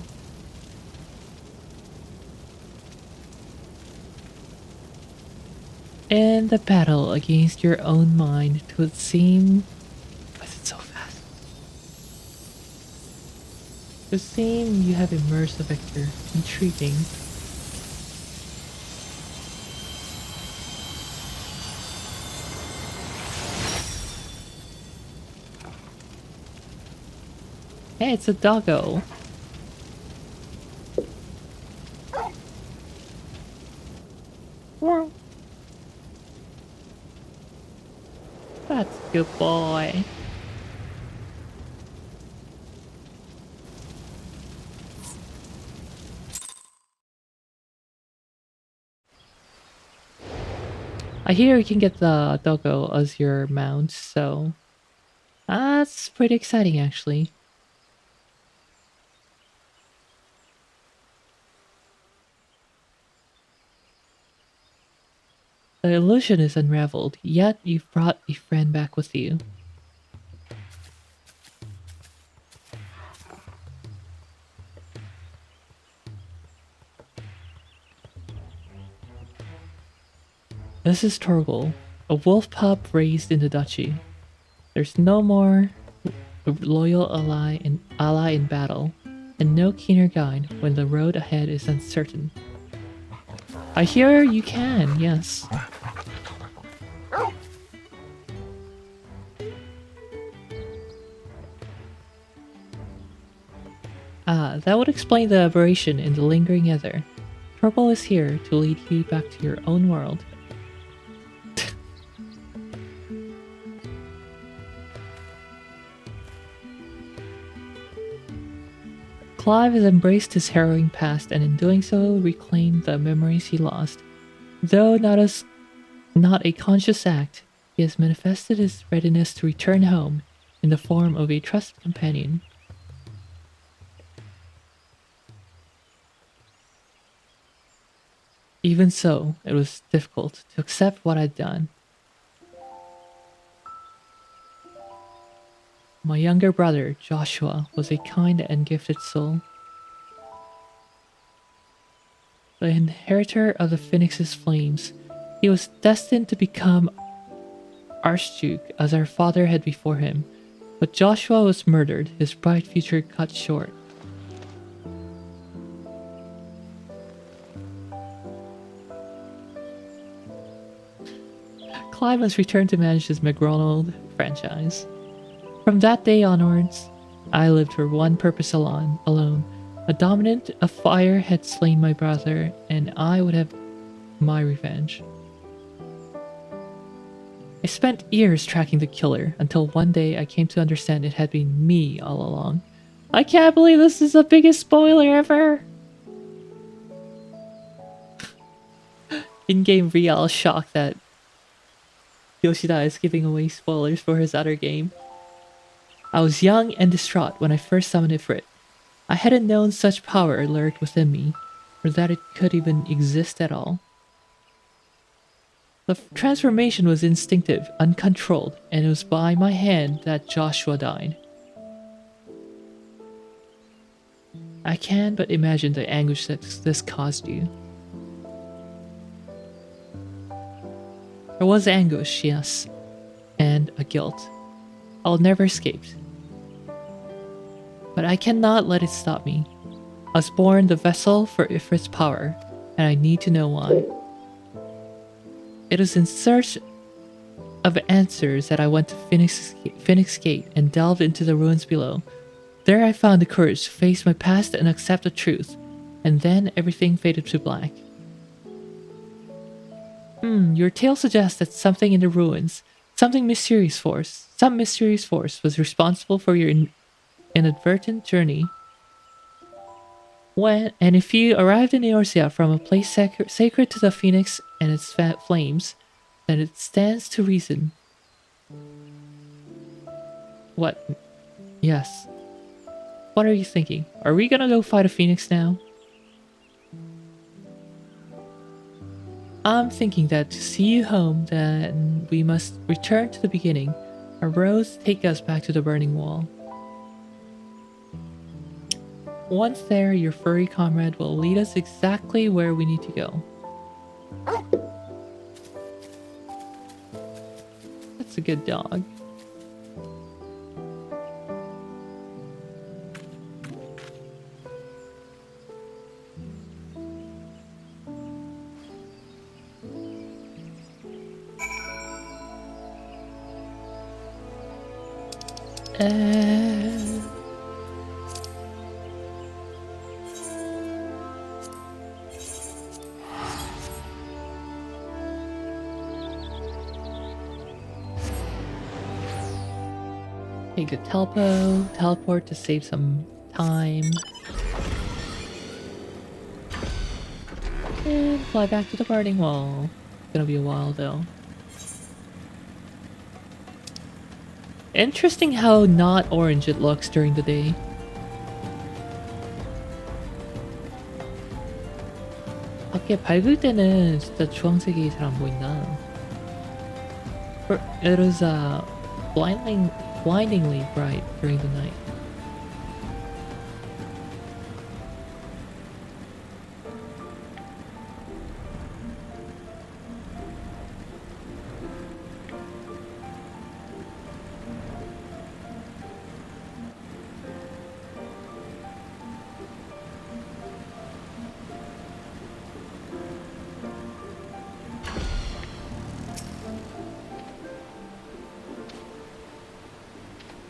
In the battle against your own mind, it would seem... Why is it so fast? It would seem you have immersed the victor. Intriguing. Hey, it's a doggo. That's a good boy. I hear you can get the doggo as your mount, so that's pretty exciting actually. The illusion is unraveled, yet you've brought a friend back with you. This is Torgal, a wolf pup raised in the duchy. There's no more loyal ally in battle, and no keener guide when the road ahead is uncertain. I hear you can, yes. Ah, that would explain the aberration in the lingering ether. Torgal is here to lead you back to your own world. Clive has embraced his harrowing past and in doing so reclaimed the memories he lost. Though not a conscious act, he has manifested his readiness to return home in the form of a trusted companion. Even so, it was difficult to accept what I'd done. My younger brother, Joshua, was a kind and gifted soul. The inheritor of the Phoenix's flames, he was destined to become Archduke as our father had before him, but Joshua was murdered, his bright future cut short. Clive has returned to manage his McRonald franchise. From that day onwards, I lived for one purpose alone. A dominant of fire had slain my brother, and I would have my revenge. I spent years tracking the killer, until one day I came to understand it had been me all along. I can't believe this is the biggest spoiler ever! In-game Rial shocked that Yoshida is giving away spoilers for his other game. I was young and distraught when I first summoned Ifrit. I hadn't known such power lurked within me, or that it could even exist at all. The transformation was instinctive, uncontrolled, and it was by my hand that Joshua died. I can but imagine the anguish that this caused you. There was anguish, yes, and a guilt. I'll never escape. But I cannot let it stop me. I was born the vessel for Ifrit's power, and I need to know why. It is in search of answers that I went to Phoenix Gate and delved into the ruins below. There I found the courage to face my past and accept the truth, and then everything faded to black. Your tale suggests that something in the ruins, some mysterious force was responsible for your inadvertent journey. And if you arrived in Eorzea from a place sacred to the Phoenix and its flames, then it stands to reason. What? Yes. What are you thinking? Are we gonna go fight a Phoenix now? I'm thinking that to see you home, then we must return to the beginning. Our roads take us back to the burning wall. Once there, your furry comrade will lead us exactly where we need to go. That's a good dog. Take the teleport to save some time. And fly back to the burning wall. It's gonna be a while though. Interesting how not orange it looks during the day. 밖에 밝을 때는 진짜 주황색이 잘 안 보인다. It was blindingly bright during the night.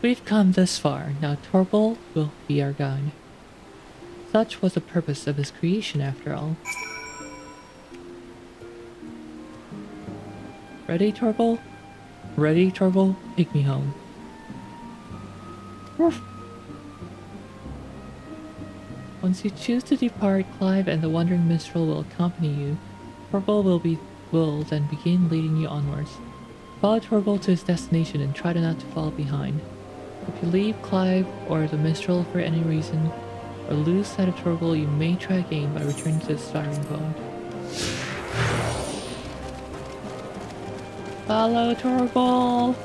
We've come this far, now Torgal will be our guide. Such was the purpose of his creation after all. Ready, Torgal? Ready, Torgal? Take me home. Ruff. Once you choose to depart, Clive and the Wandering Minstrel will accompany you. Torgal will then begin leading you onwards. Follow Torgal to his destination and try not to fall behind. If you leave Clive or the Minstrel for any reason, or lose sight of Torgal, you may try again by returning to the starting point. Follow Torgal!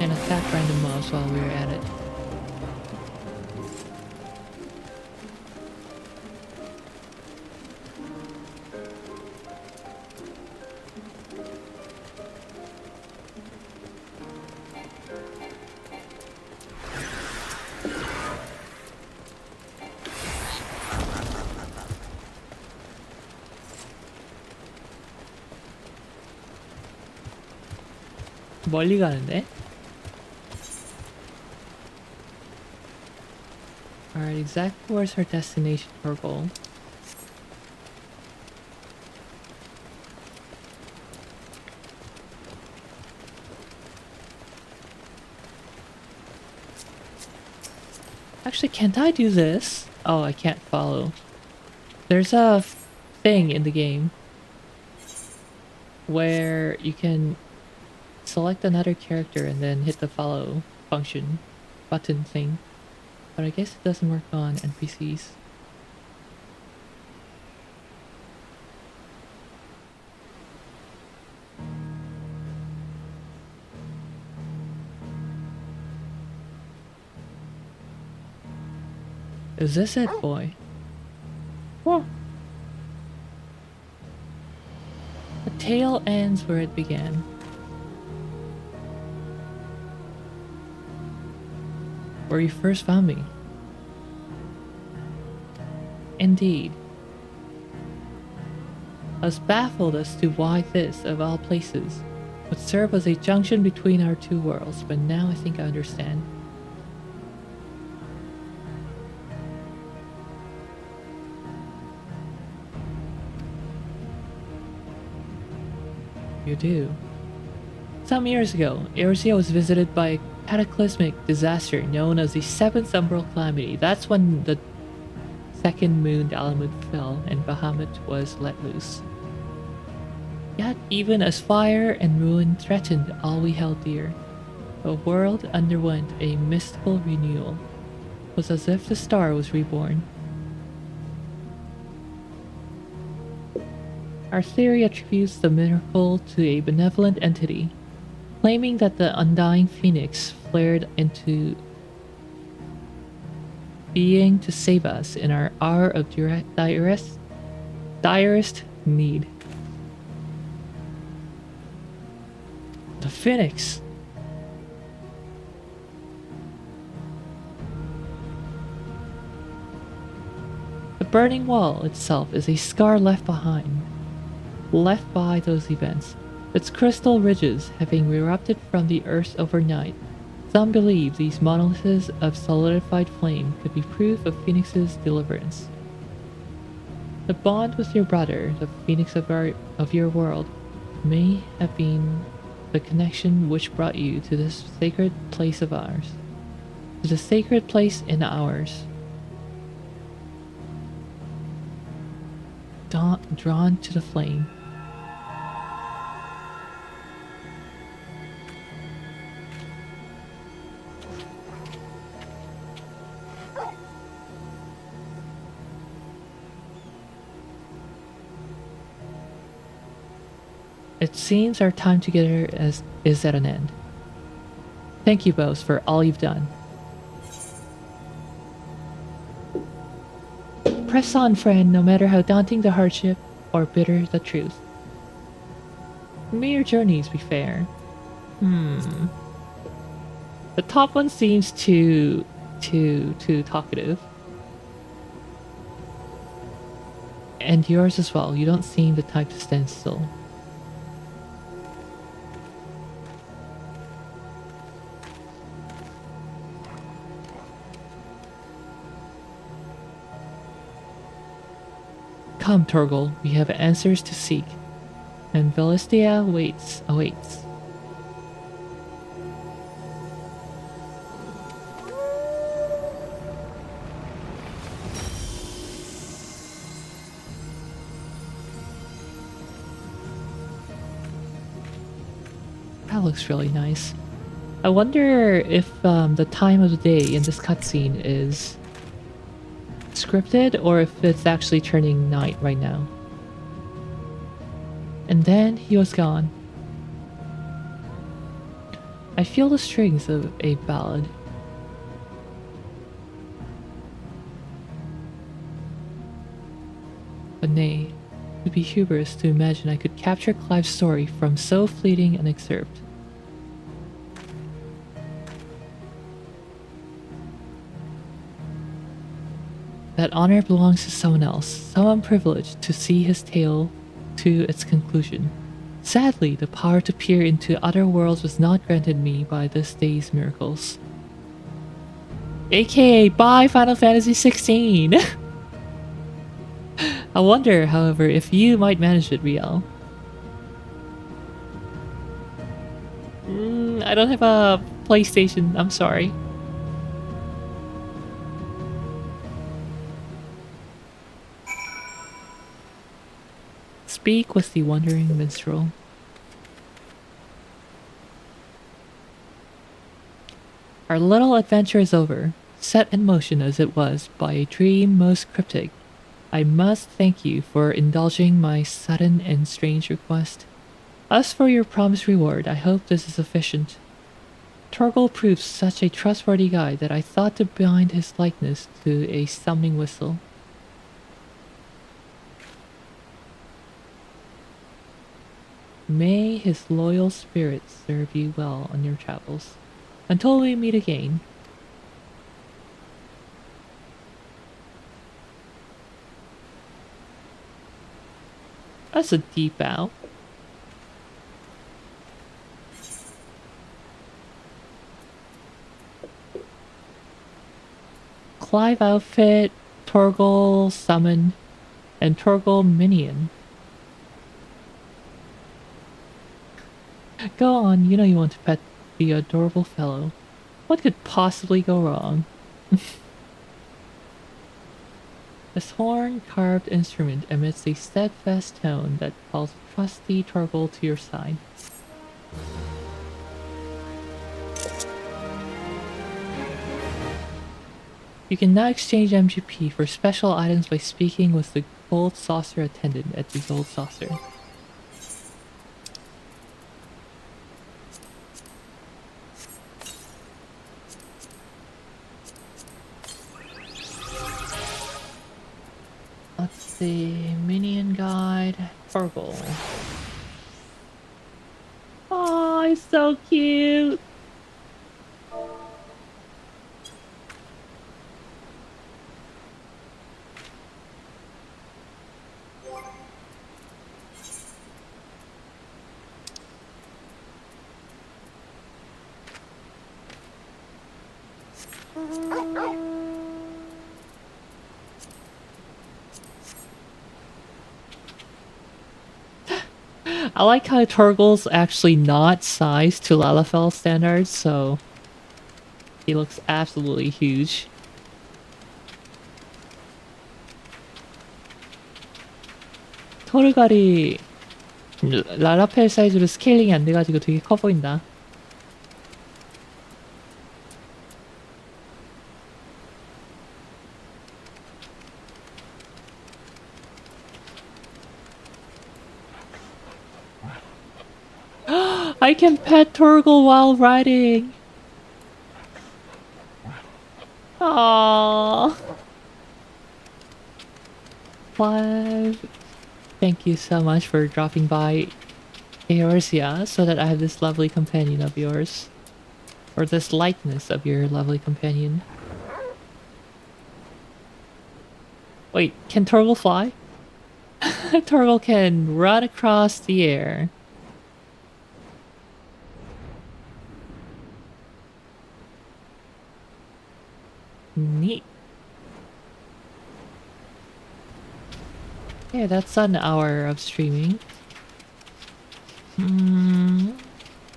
And attack random mobs while we're at it. 멀리 가는데? Alright, exactly where's her destination or goal? Actually, can't I do this? Oh, I can't follow. There's a thing in the game where you can select another character and then hit the follow function button thing, but I guess it doesn't work on NPCs. Is this it, boy? What? The tale ends where it began. Where you first found me. Indeed. I was baffled as to why this, of all places, would serve as a junction between our two worlds, but now I think I understand. You do. Some years ago, Eorzea was visited by a cataclysmic disaster known as the Seventh Umbral Calamity. That's when the second moon Alamut fell and Bahamut was let loose. Yet, even as fire and ruin threatened all we held dear, the world underwent a mystical renewal. It was as if the star was reborn. Our theory attributes the miracle to a benevolent entity, claiming that the undying phoenix flared into being to save us in our hour of direst need. The phoenix! The burning wall itself is a scar left by those events, its crystal ridges having erupted from the earth overnight. Some believe these monoliths of solidified flame could be proof of Phoenix's deliverance. The bond with your brother, the Phoenix of your world, may have been the connection which brought you to this sacred place of ours. To the sacred place in ours. Drawn to the flame. It seems our time together is at an end. Thank you both for all you've done. Press on, friend, no matter how daunting the hardship or bitter the truth. May your journeys be fair. The top one seems too talkative. And yours as well. You don't seem the type to stand still. Come, Torgal, we have answers to seek, and Velistia awaits. That looks really nice. I wonder if the time of the day in this cutscene is scripted or if it's actually turning night right now. And then he was gone. I feel the strings of a ballad. But nay, it would be hubris to imagine I could capture Clive's story from so fleeting an excerpt. That honor belongs to someone else, someone privileged to see his tale to its conclusion. Sadly, the power to peer into other worlds was not granted me by this day's miracles. AKA by Final Fantasy XVI! I wonder, however, if you might manage it, Riel. I don't have a PlayStation, I'm sorry. Speak was the wandering minstrel. Our little adventure is over, set in motion as it was by a dream most cryptic. I must thank you for indulging my sudden and strange request. As for your promised reward, I hope this is sufficient. Torgal proved such a trustworthy guy that I thought to bind his likeness to a summoning whistle. May his loyal spirit serve you well on your travels. Until we meet again. That's a deep bow. Clive outfit, Torgal summon, and Torgal minion. Go on, you know you want to pet the adorable fellow. What could possibly go wrong? This horn-carved instrument emits a steadfast tone that calls trusty Torgal to your side. You can now exchange MGP for special items by speaking with the gold saucer attendant at the gold saucer. Let's see, minion guide, Torgal. Oh, he's so cute. I like how Torgal's actually not sized to Lalafell standards, so he looks absolutely huge. 토르갈이 라라펠 사이즈로 스케일링이 안 돼가지고 되게 커 보인다. I can pet Torgal while riding. Aww. Clive, thank you so much for dropping by Eorzea so that I have this lovely companion of yours. Or this likeness of your lovely companion. Wait, can Torgal fly? Torgal can run across the air. Neat. Yeah, that's an hour of streaming.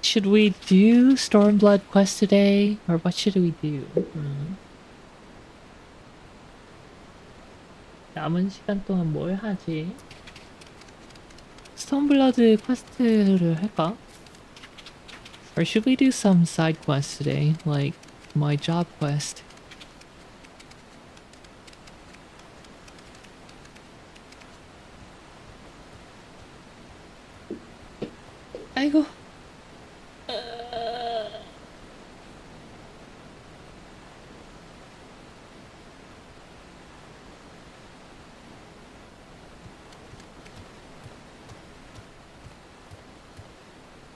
Should we do Stormblood quest today? Or what should we do? 남은 시간 동안 뭘 하지? Stormblood 퀘스트를 할까? Or should we do some side quests today? Like my job quest? 아이고.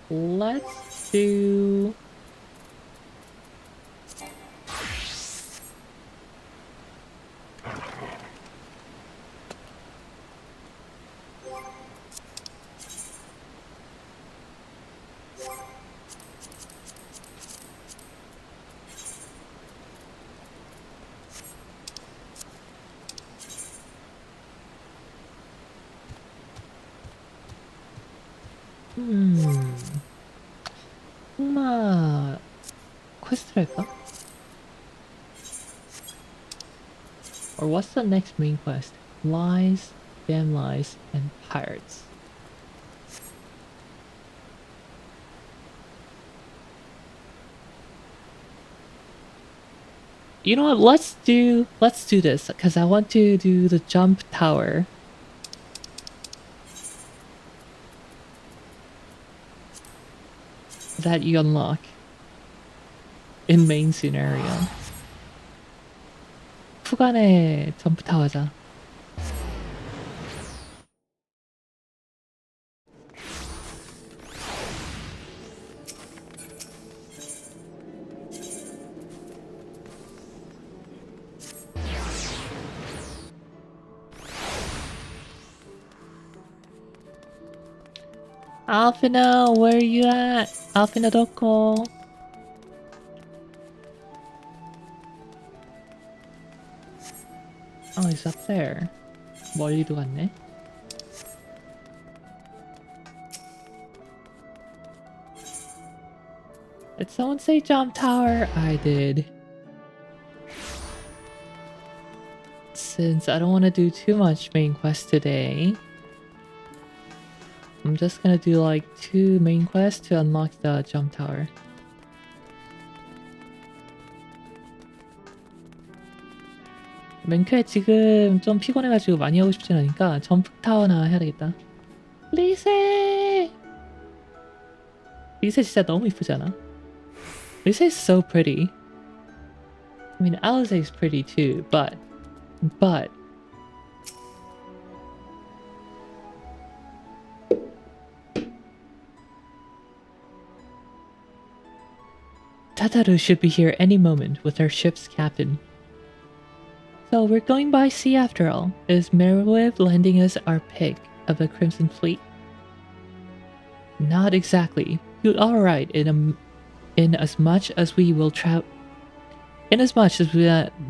Let's do... 흑마 퀘스트를 할까? Or what's the next main quest? Lies, damn lies, and pirates. You know what? Let's do this because I want to do the jump tower. That you unlock. in main scenario. 푸간에 점프 타워자. Alfina, where are you at? Alfina doko. Oh, he's up there. 멀리도 갔네. Did someone say jump tower? I did. Since I don't want to do too much main quest today, I'm just gonna do like 2 main quests to unlock the jump tower. 맨크에 지금 좀 피곤해가지고 많이 하고 싶진 않으니까 점프 타워나 해야 되겠다. 리세! 리세 진짜 너무 이쁘잖아. 리세 is so pretty. I mean, Alice is pretty too, but Tataru should be here any moment with our ship's captain. So we're going by sea after all. Is Merriwev lending us our pick of the Crimson Fleet? Not exactly. You're alright in as much as we will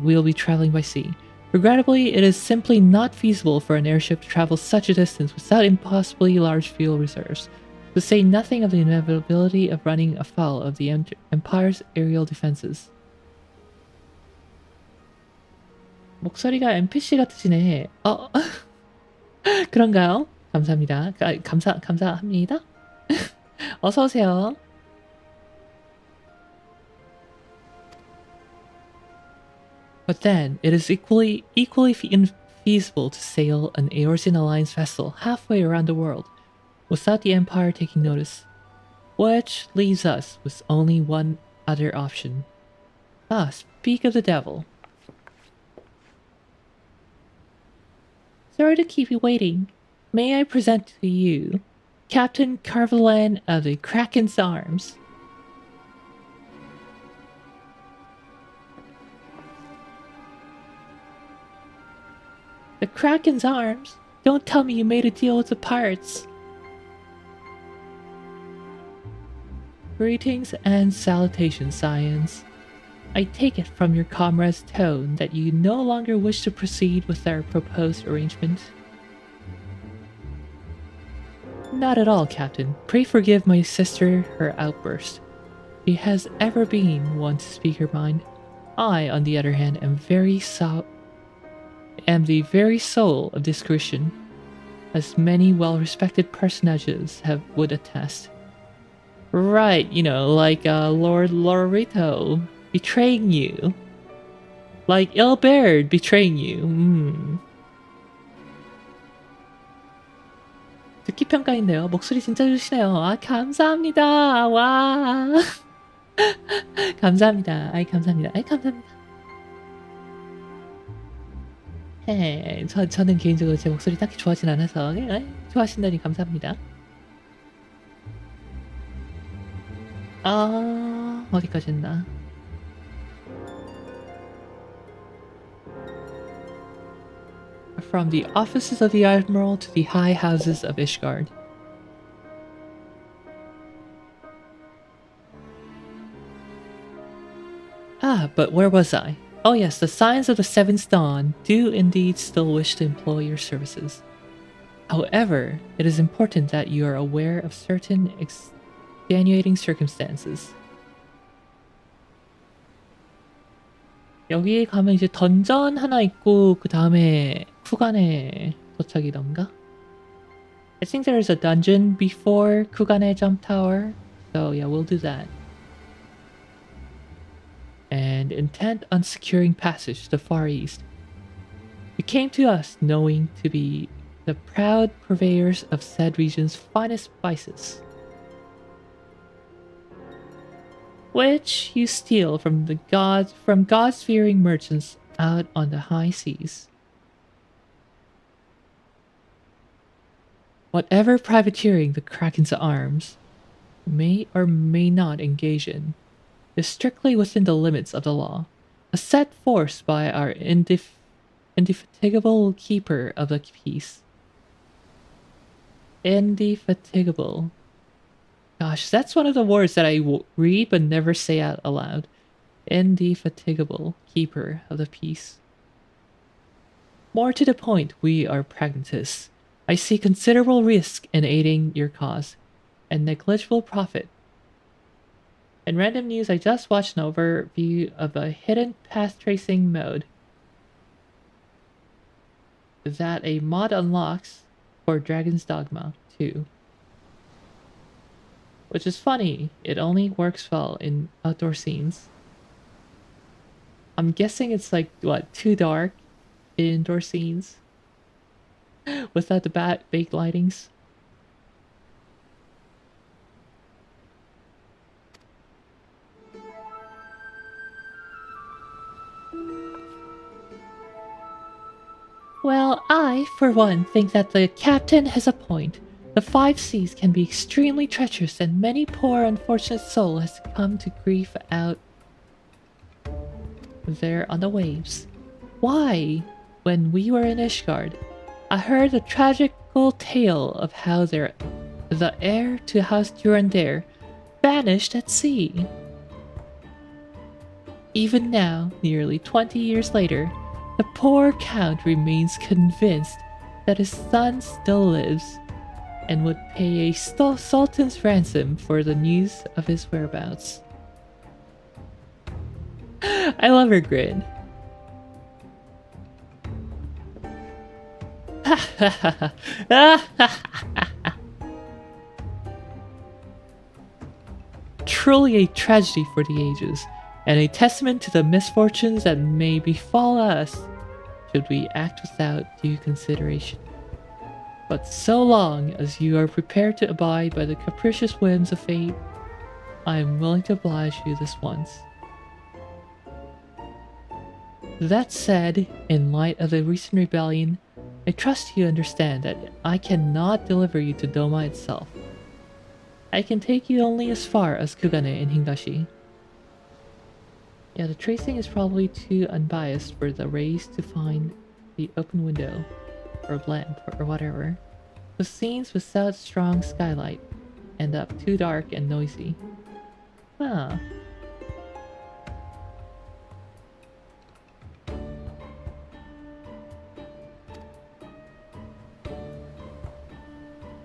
we'll be traveling by sea. Regrettably, it is simply not feasible for an airship to travel such a distance without impossibly large fuel reserves, to say nothing of the inevitability of running afoul of the Empire's aerial defenses. 목소리가 NPC 같으시네. 그런가요? 감사합니다. 감사합니다. 어서 오세요. But then, it is equally infeasible to sail an Eorzean Alliance vessel halfway around the world without the Empire taking notice, which leaves us with only one other option. Ah, speak of the devil. Sorry to keep you waiting. May I present to you Captain Carvelan of the Kraken's Arms. The Kraken's Arms? Don't tell me you made a deal with the pirates. Greetings and salutations, Science. I take it from your comrade's tone that you no longer wish to proceed with our proposed arrangement. Not at all, Captain. Pray forgive my sister her outburst. She has ever been one to speak her mind. I, on the other hand, am the very soul of discretion, as many well-respected personages would attest. Right, you know, like Lord Lorito betraying you. Like Ilberd betraying you. 듣기 평가인데요. 목소리 진짜 좋으시네요. 아, 감사합니다. 와. 감사합니다. 아이, 감사합니다. 아이, 감사합니다. 저는 개인적으로 제 목소리 딱히 좋아하진 않아서 좋아하신다니 감사합니다. 어디까지 했나? From the offices of the Admiral to the high houses of Ishgard. But where was I? Oh yes, the Scions of the Seventh Dawn do indeed still wish to employ your services. However, it is important that you are aware of certain extenuating circumstances. 여기 가면 이제 던전 하나 있고 그 다음에 쿠간에 도착이던가? I think there's a dungeon before Kugane Jump Tower, so yeah, we'll do that. And intent on securing passage to the Far East. You came to us knowing to be the proud purveyors of said region's finest spices. which you steal from God-fearing merchants out on the high seas. Whatever privateering the Kraken's arms may or may not engage in is strictly within the limits of the law, a set force by our indefatigable keeper of the peace. Indefatigable. Gosh, that's one of the words that I read but never say out aloud. Indefatigable keeper of the peace. More to the point, we are pragmatists. I see considerable risk in aiding your cause, and negligible profit. In random news, I just watched an overview of a hidden path tracing mode that a mod unlocks for Dragon's Dogma 2. Which is funny, it only works well in outdoor scenes. I'm guessing it's like, what, too dark in indoor scenes? Without the baked lightings? Well, I, for one, think that the captain has a point. The 5 seas can be extremely treacherous, and many poor unfortunate soul has come to grief out there on the waves. Why, when we were in Ishgard, I heard a tragical tale of how the heir to House Durandare vanished at sea. Even now, nearly 20 years later, the poor count remains convinced that his son still lives and would pay a sultan's ransom for the news of his whereabouts. I love her grin. Truly a tragedy for the ages, and a testament to the misfortunes that may befall us should we act without due consideration. But so long as you are prepared to abide by the capricious whims of fate, I am willing to oblige you this once. That said, in light of the recent rebellion, I trust you understand that I cannot deliver you to Doma itself. I can take you only as far as Kugane in Hingashi. Yeah, the tracing is probably too unbiased for the rays to find the open window, or lamp, or whatever. The scenes without strong skylight end up too dark and noisy. Huh.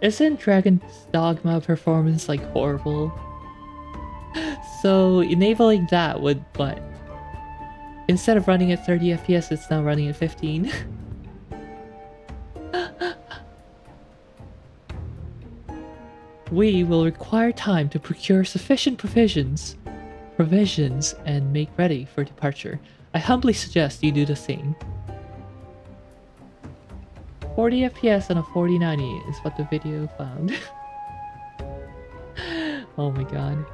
Isn't Dragon's Dogma performance like horrible? So enabling that would, what? Instead of running at 30 FPS, it's now running at 15. We will require time to procure sufficient provisions and make ready for departure. I humbly suggest you do the same. 40 FPS on a 4090 is what the video found. Oh my god.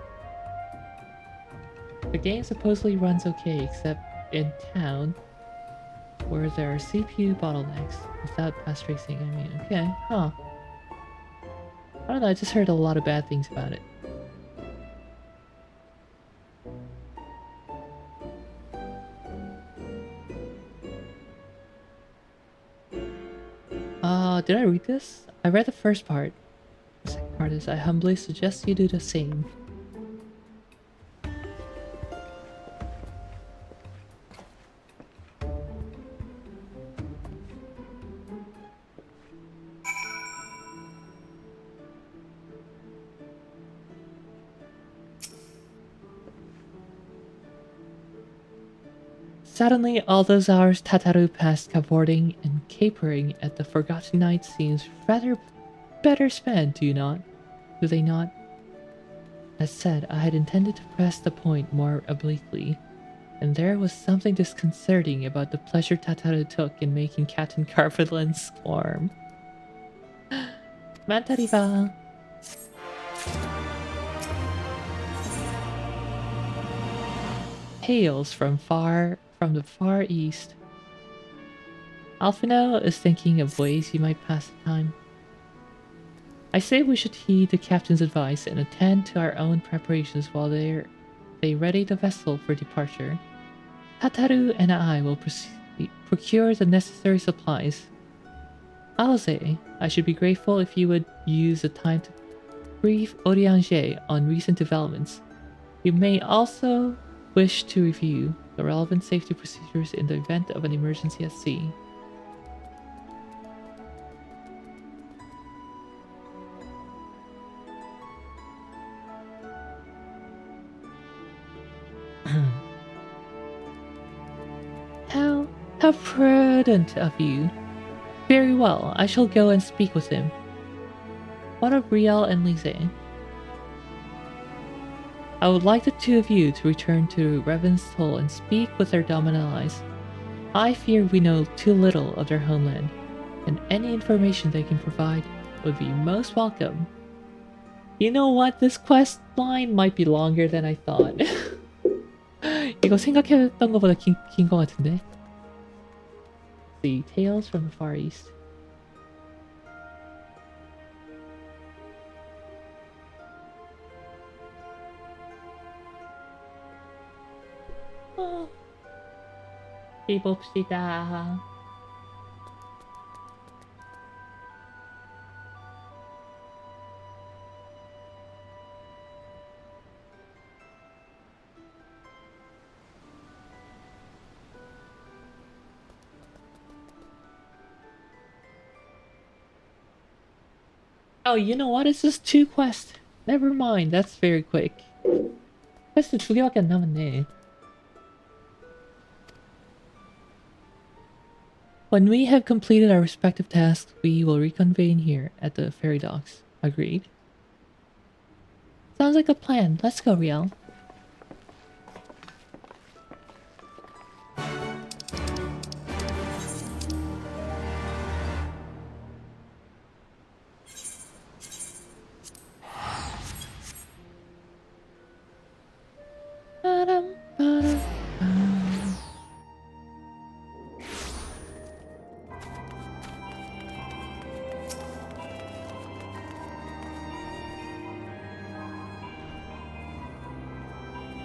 The game supposedly runs okay except in town where there are CPU bottlenecks without path tracing. I mean, okay, huh. I don't know, I just heard a lot of bad things about it. Did I read this? I read the first part. The second part is, I humbly suggest you do the same. Suddenly, all those hours Tataru passed cavorting and capering at the Forgotten Night seems rather better spent, do they not? As said, I had intended to press the point more obliquely, and there was something disconcerting about the pleasure Tataru took in making Captain Carpetland squirm. Mantariva! tales from the far east. Alfino is thinking of ways you might pass the time. I say we should heed the captain's advice and attend to our own preparations while they ready the vessel for departure. Tataru and I will procure the necessary supplies. Eorzea, I should be grateful if you would use the time to brief Eorzea on recent developments. You may also wish to review the relevant safety procedures in the event of an emergency at sea. How prudent of you. Very well, I shall go and speak with him. What of Riel and Lise? I would like the two of you to return to Revenstoll and speak with their dominant allies. I fear we know too little of their homeland, and any information they can provide would be most welcome. You know what? This quest line might be longer than I thought. 이거 생각했던 것보다 긴 것 같은데. The Tales from the Far East. 해봅시다. Oh, you know what? It's just 2 quests. Never mind, that's very quick. 퀘스트 2개밖에 안 남았네. When we have completed our respective tasks, we will reconvene here at the ferry docks. Agreed? Sounds like a plan. Let's go, Riel.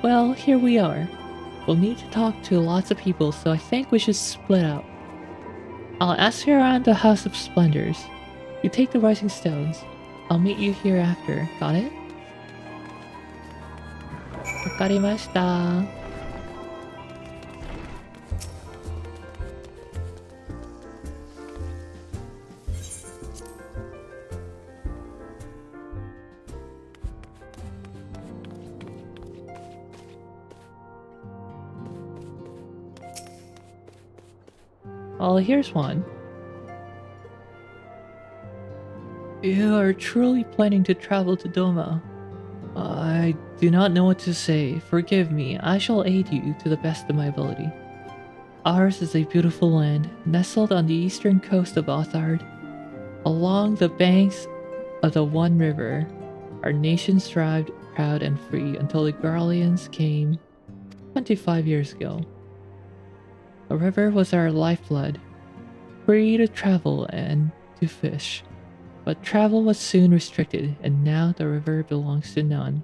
Well, here we are. We'll need to talk to lots of people, so I think we should split up. I'll ask you around the House of Splendors. You take the Rising Stones. I'll meet you here after. Got it? Wakarimashita. Well, here's one. You are truly planning to travel to Doma. I do not know what to say. Forgive me. I shall aid you to the best of my ability. Ours is a beautiful land, nestled on the eastern coast of Othard. Along the banks of the One River, our nation thrived proud and free until the Garleans came 25 years ago. The river was our lifeblood, free to travel and to fish. But travel was soon restricted, and now the river belongs to none.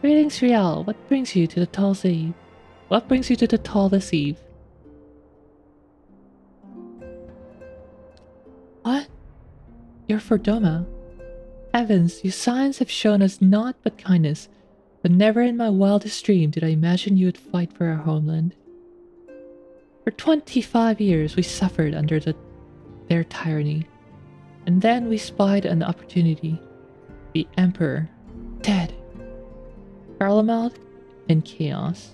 Greetings, Riel. What brings you to the tallest eve? What brings you to the tallest eve? What? You're for Doma? Heavens, you signs have shown us naught but kindness, but never in my wildest dream did I imagine you would fight for our homeland. For 25 years we suffered under their tyranny, and then we spied an opportunity. The Emperor, dead. Garlemald, in chaos.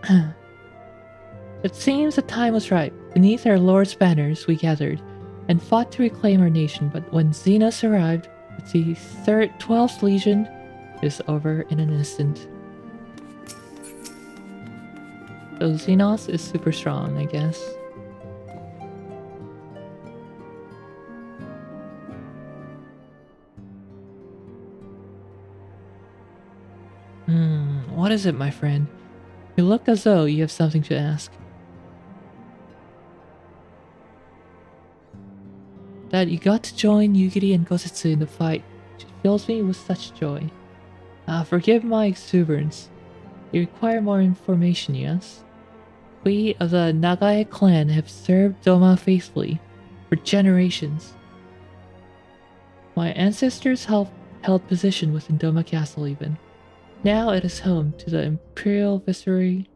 It seems the time was right. Beneath our lord's banners we gathered, and fought to reclaim our nation, but when Xenos arrived, with the 12th Legion, it is over in an instant. So Xenos is super strong, I guess. What is it, my friend? You look as though you have something to ask. That you got to join Yugiri and Gosetsu in the fight fills me with such joy. Forgive my exuberance. You require more information, yes? We of the Nagae clan have served Doma faithfully for generations. My ancestors held position within Doma Castle even. Now it is home to the Imperial Viceroy.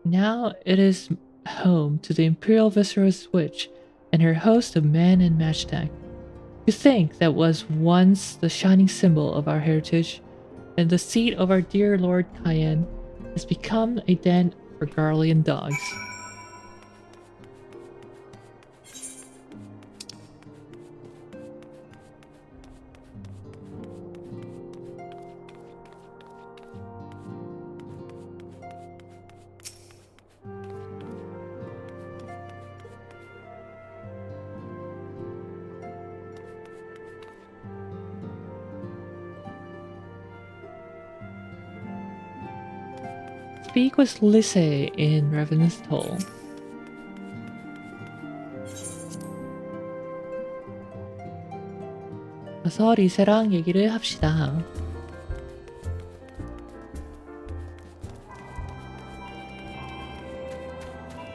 Now it is home to the Imperial Viceroy's witch and her host of men and matchtag. To think that was once the shining symbol of our heritage, and the seat of our dear Lord Cayenne has become a den for Garlean dogs. Speak with Lise in Ravenous Toll. 어서 리세랑 얘기를 합시다.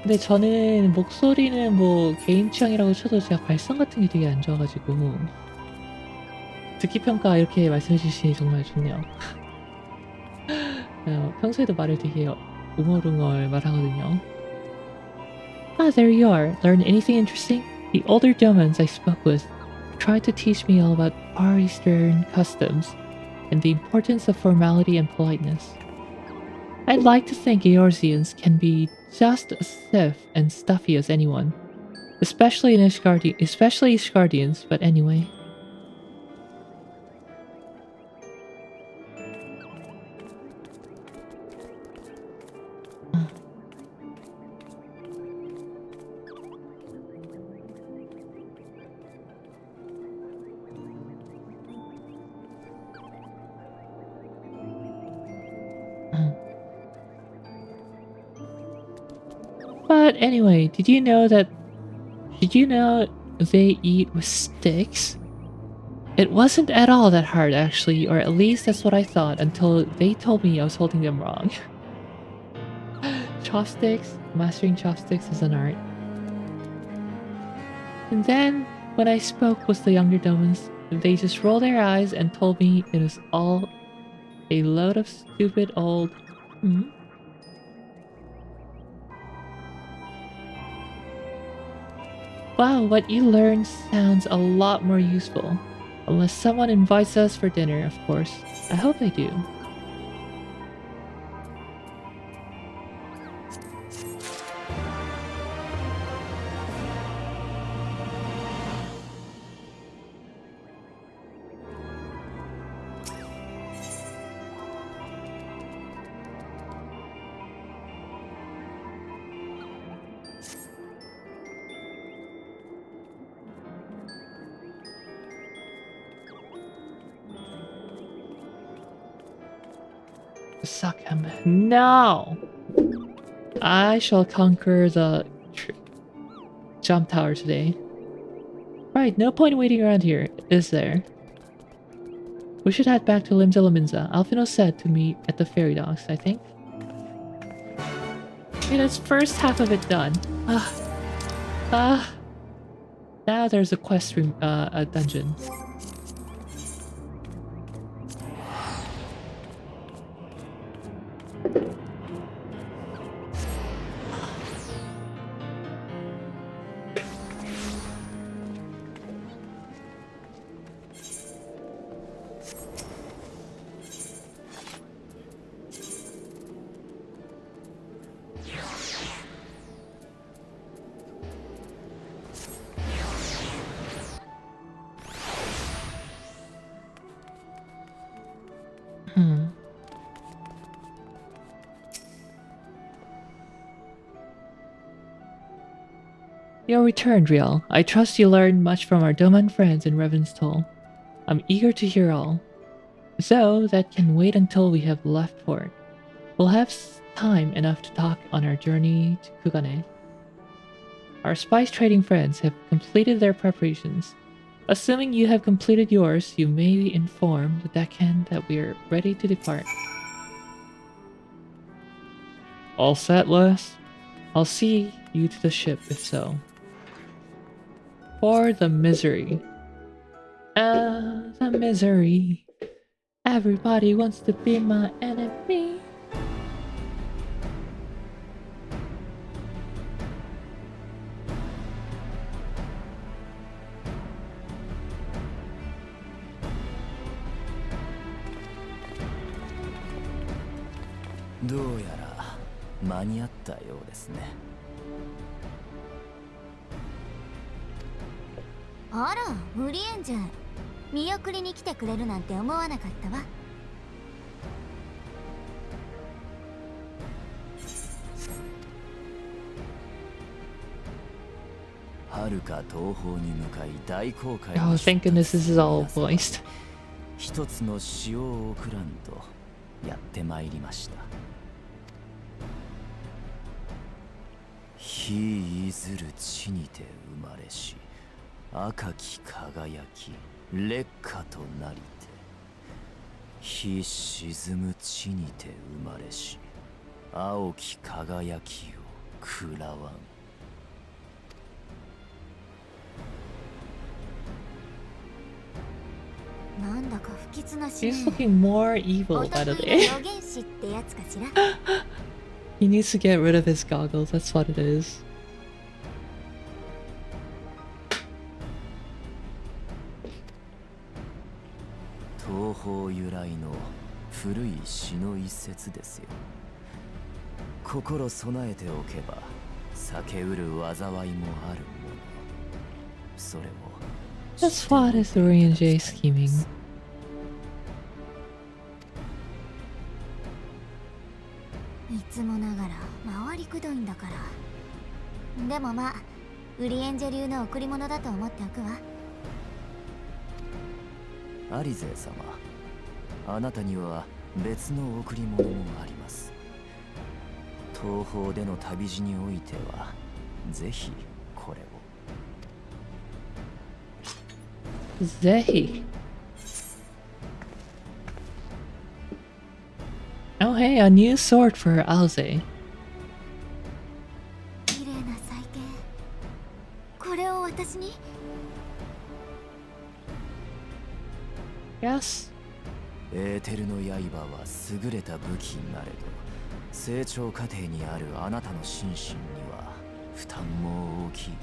근데 저는 목소리는 뭐 개인 취향이라고 쳐도 제가 발성 같은 게 되게 안 좋아가지고 듣기 평가 이렇게 말씀해 주시니 정말 좋네요. 평소에도 말을 되게 웅얼웅얼 말하거든요. Ah, there you are. Learn anything interesting? The older Domans I spoke with tried to teach me all about Far Eastern customs and the importance of formality and politeness. I'd like to think Eorzeans can be just as stiff and stuffy as anyone, especially Ishgardians, but anyway. But anyway, did you know they eat with sticks? It wasn't at all that hard actually, or at least that's what I thought until they told me I was holding them wrong. Chopsticks, mastering chopsticks is an art. And then, when I spoke with the younger Domans, they just rolled their eyes and told me it was all a load of stupid old... Wow, what you learned sounds a lot more useful. Unless someone invites us for dinner, of course. I hope they do. Suck him. No! I shall conquer the jump tower today. Right, no point waiting around here, is there? We should head back to Limsa. Alfino said to meet at the ferry docks, I think. Okay, that's first half of it done. Now there's a quest room, a dungeon. Your return, Riel. I trust you learned much from our Doman friends in Revenstoll. I'm eager to hear all. So, that can wait until we have left port. We'll have time enough to talk on our journey to Kugane. Our spice trading friends have completed their preparations. Assuming you have completed yours, you may inform the deckhand that we are ready to depart. All set, Les? I'll see you to the ship if so. For the misery. The misery. Everybody wants to be my enemy.どうやら間に合ったようですね。あら、フリエンジェル。見送りに来てくれるなんて思わなかったわ。遥か東方に向かい大航海 Oh, thank goodness this is all voiced. 一つの潮を送らんとやってまいりました。日いずる地にて生まれし赤き輝き烈火となりて日沈む地にて生まれし青き輝きを食らわん。なんだか不吉なしね。 He's looking more evil by the お得意 day. な予言師ってやつかしら。 He needs to get rid of his goggles, that's what it is. 東方由来の古い詩の一節ですよ。心備えておけば避けうる災いもあるもの。それを Just what is Eorzea scheming? いつもながら回りくどいんだから。でもまあ、ウリエンジェ流の贈り物だと思っておくわ。アリゼ様、あなたには別の贈り物もあります。東方での旅路においてはぜひこれを。Zehi. Oh hey, a new sword for Eorzea. 綺麗な細剣。これを私に。 Yes. エーテルの刃は優れた武器なれど、成長過程にあるあなたの心身には負担も大きい。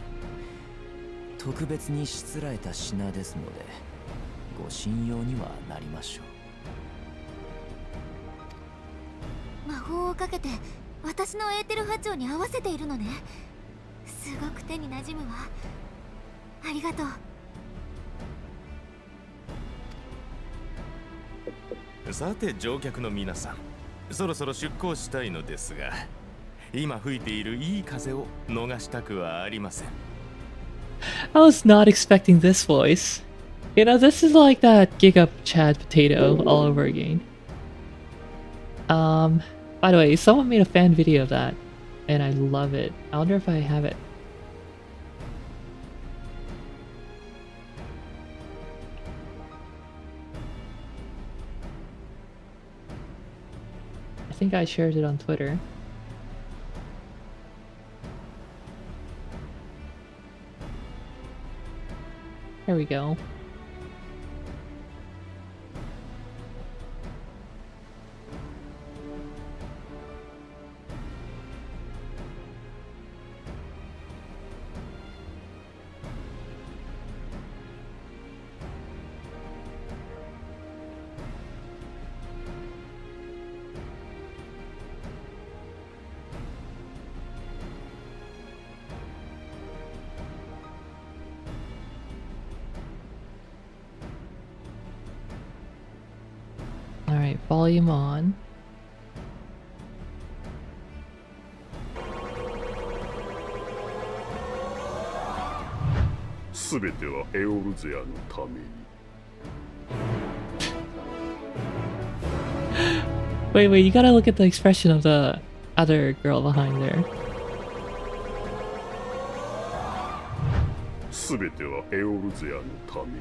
特別にしつらえた品ですので、ご信用にはなりましょう。魔法をかけて私のエーテル波長に合わせているのね。すごく手に馴染むわ。ありがとう。さて乗客の皆さん、そろそろ出港したいのですが、今吹いているいい風を逃したくはありません。I was not expecting this voice. You know, this is like that Giga Chad potato all over again. By the way, someone made a fan video of that, and I love it. I wonder if I have it. I think I shared it on Twitter. There we go. Alright, volume on. 全てはエオルゼアのために。 Wait, wait, you gotta look at the expression of the other girl behind there. 全てはエオルゼアのために。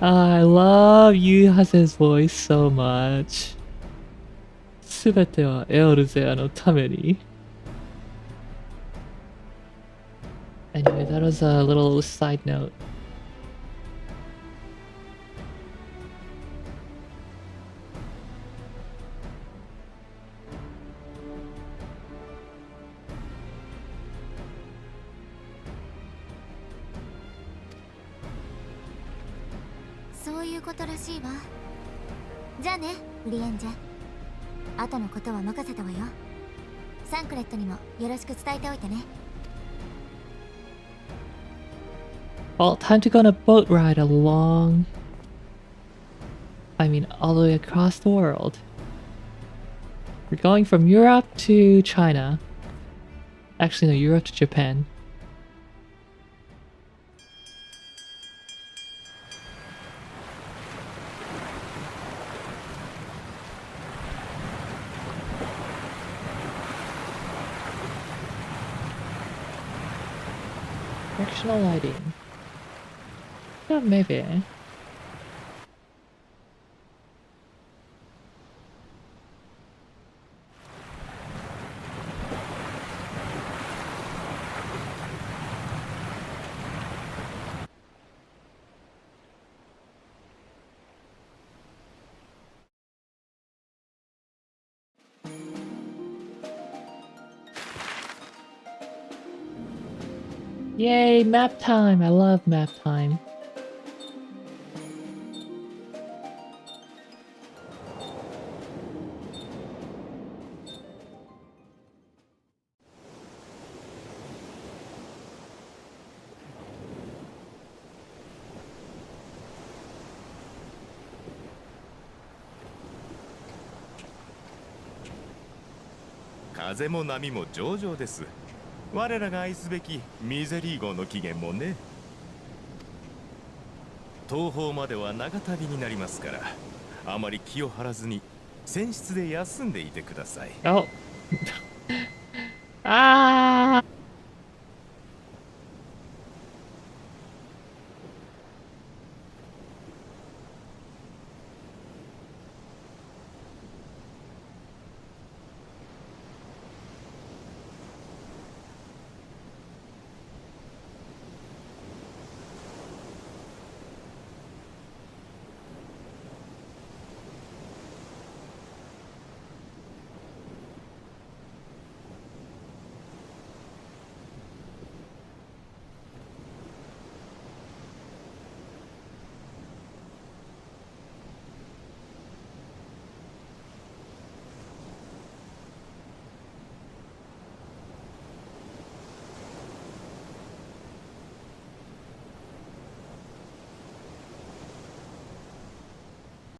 I love Yuhase's voice so much. すべてはエオルゼアのために。Anyway, that was a little side note. So そういうことらしいわ。じゃあね、ウリエンジェ。後のことは任せたわよ。サンクレットにもよろしく伝えておいてね。 Well, time to go on a boat ride along. I mean, all the way across the world. We're going from Europe to China. Actually, no, Europe to Japan. Directional lighting. Yeah, maybe. Yay, map time! I love map time.風も波も上々です。我らが愛すべきミゼリー号の起源もね。東方までは長旅になりますから、あまり気を張らずに船室で休んでいてください。Oh. Ah!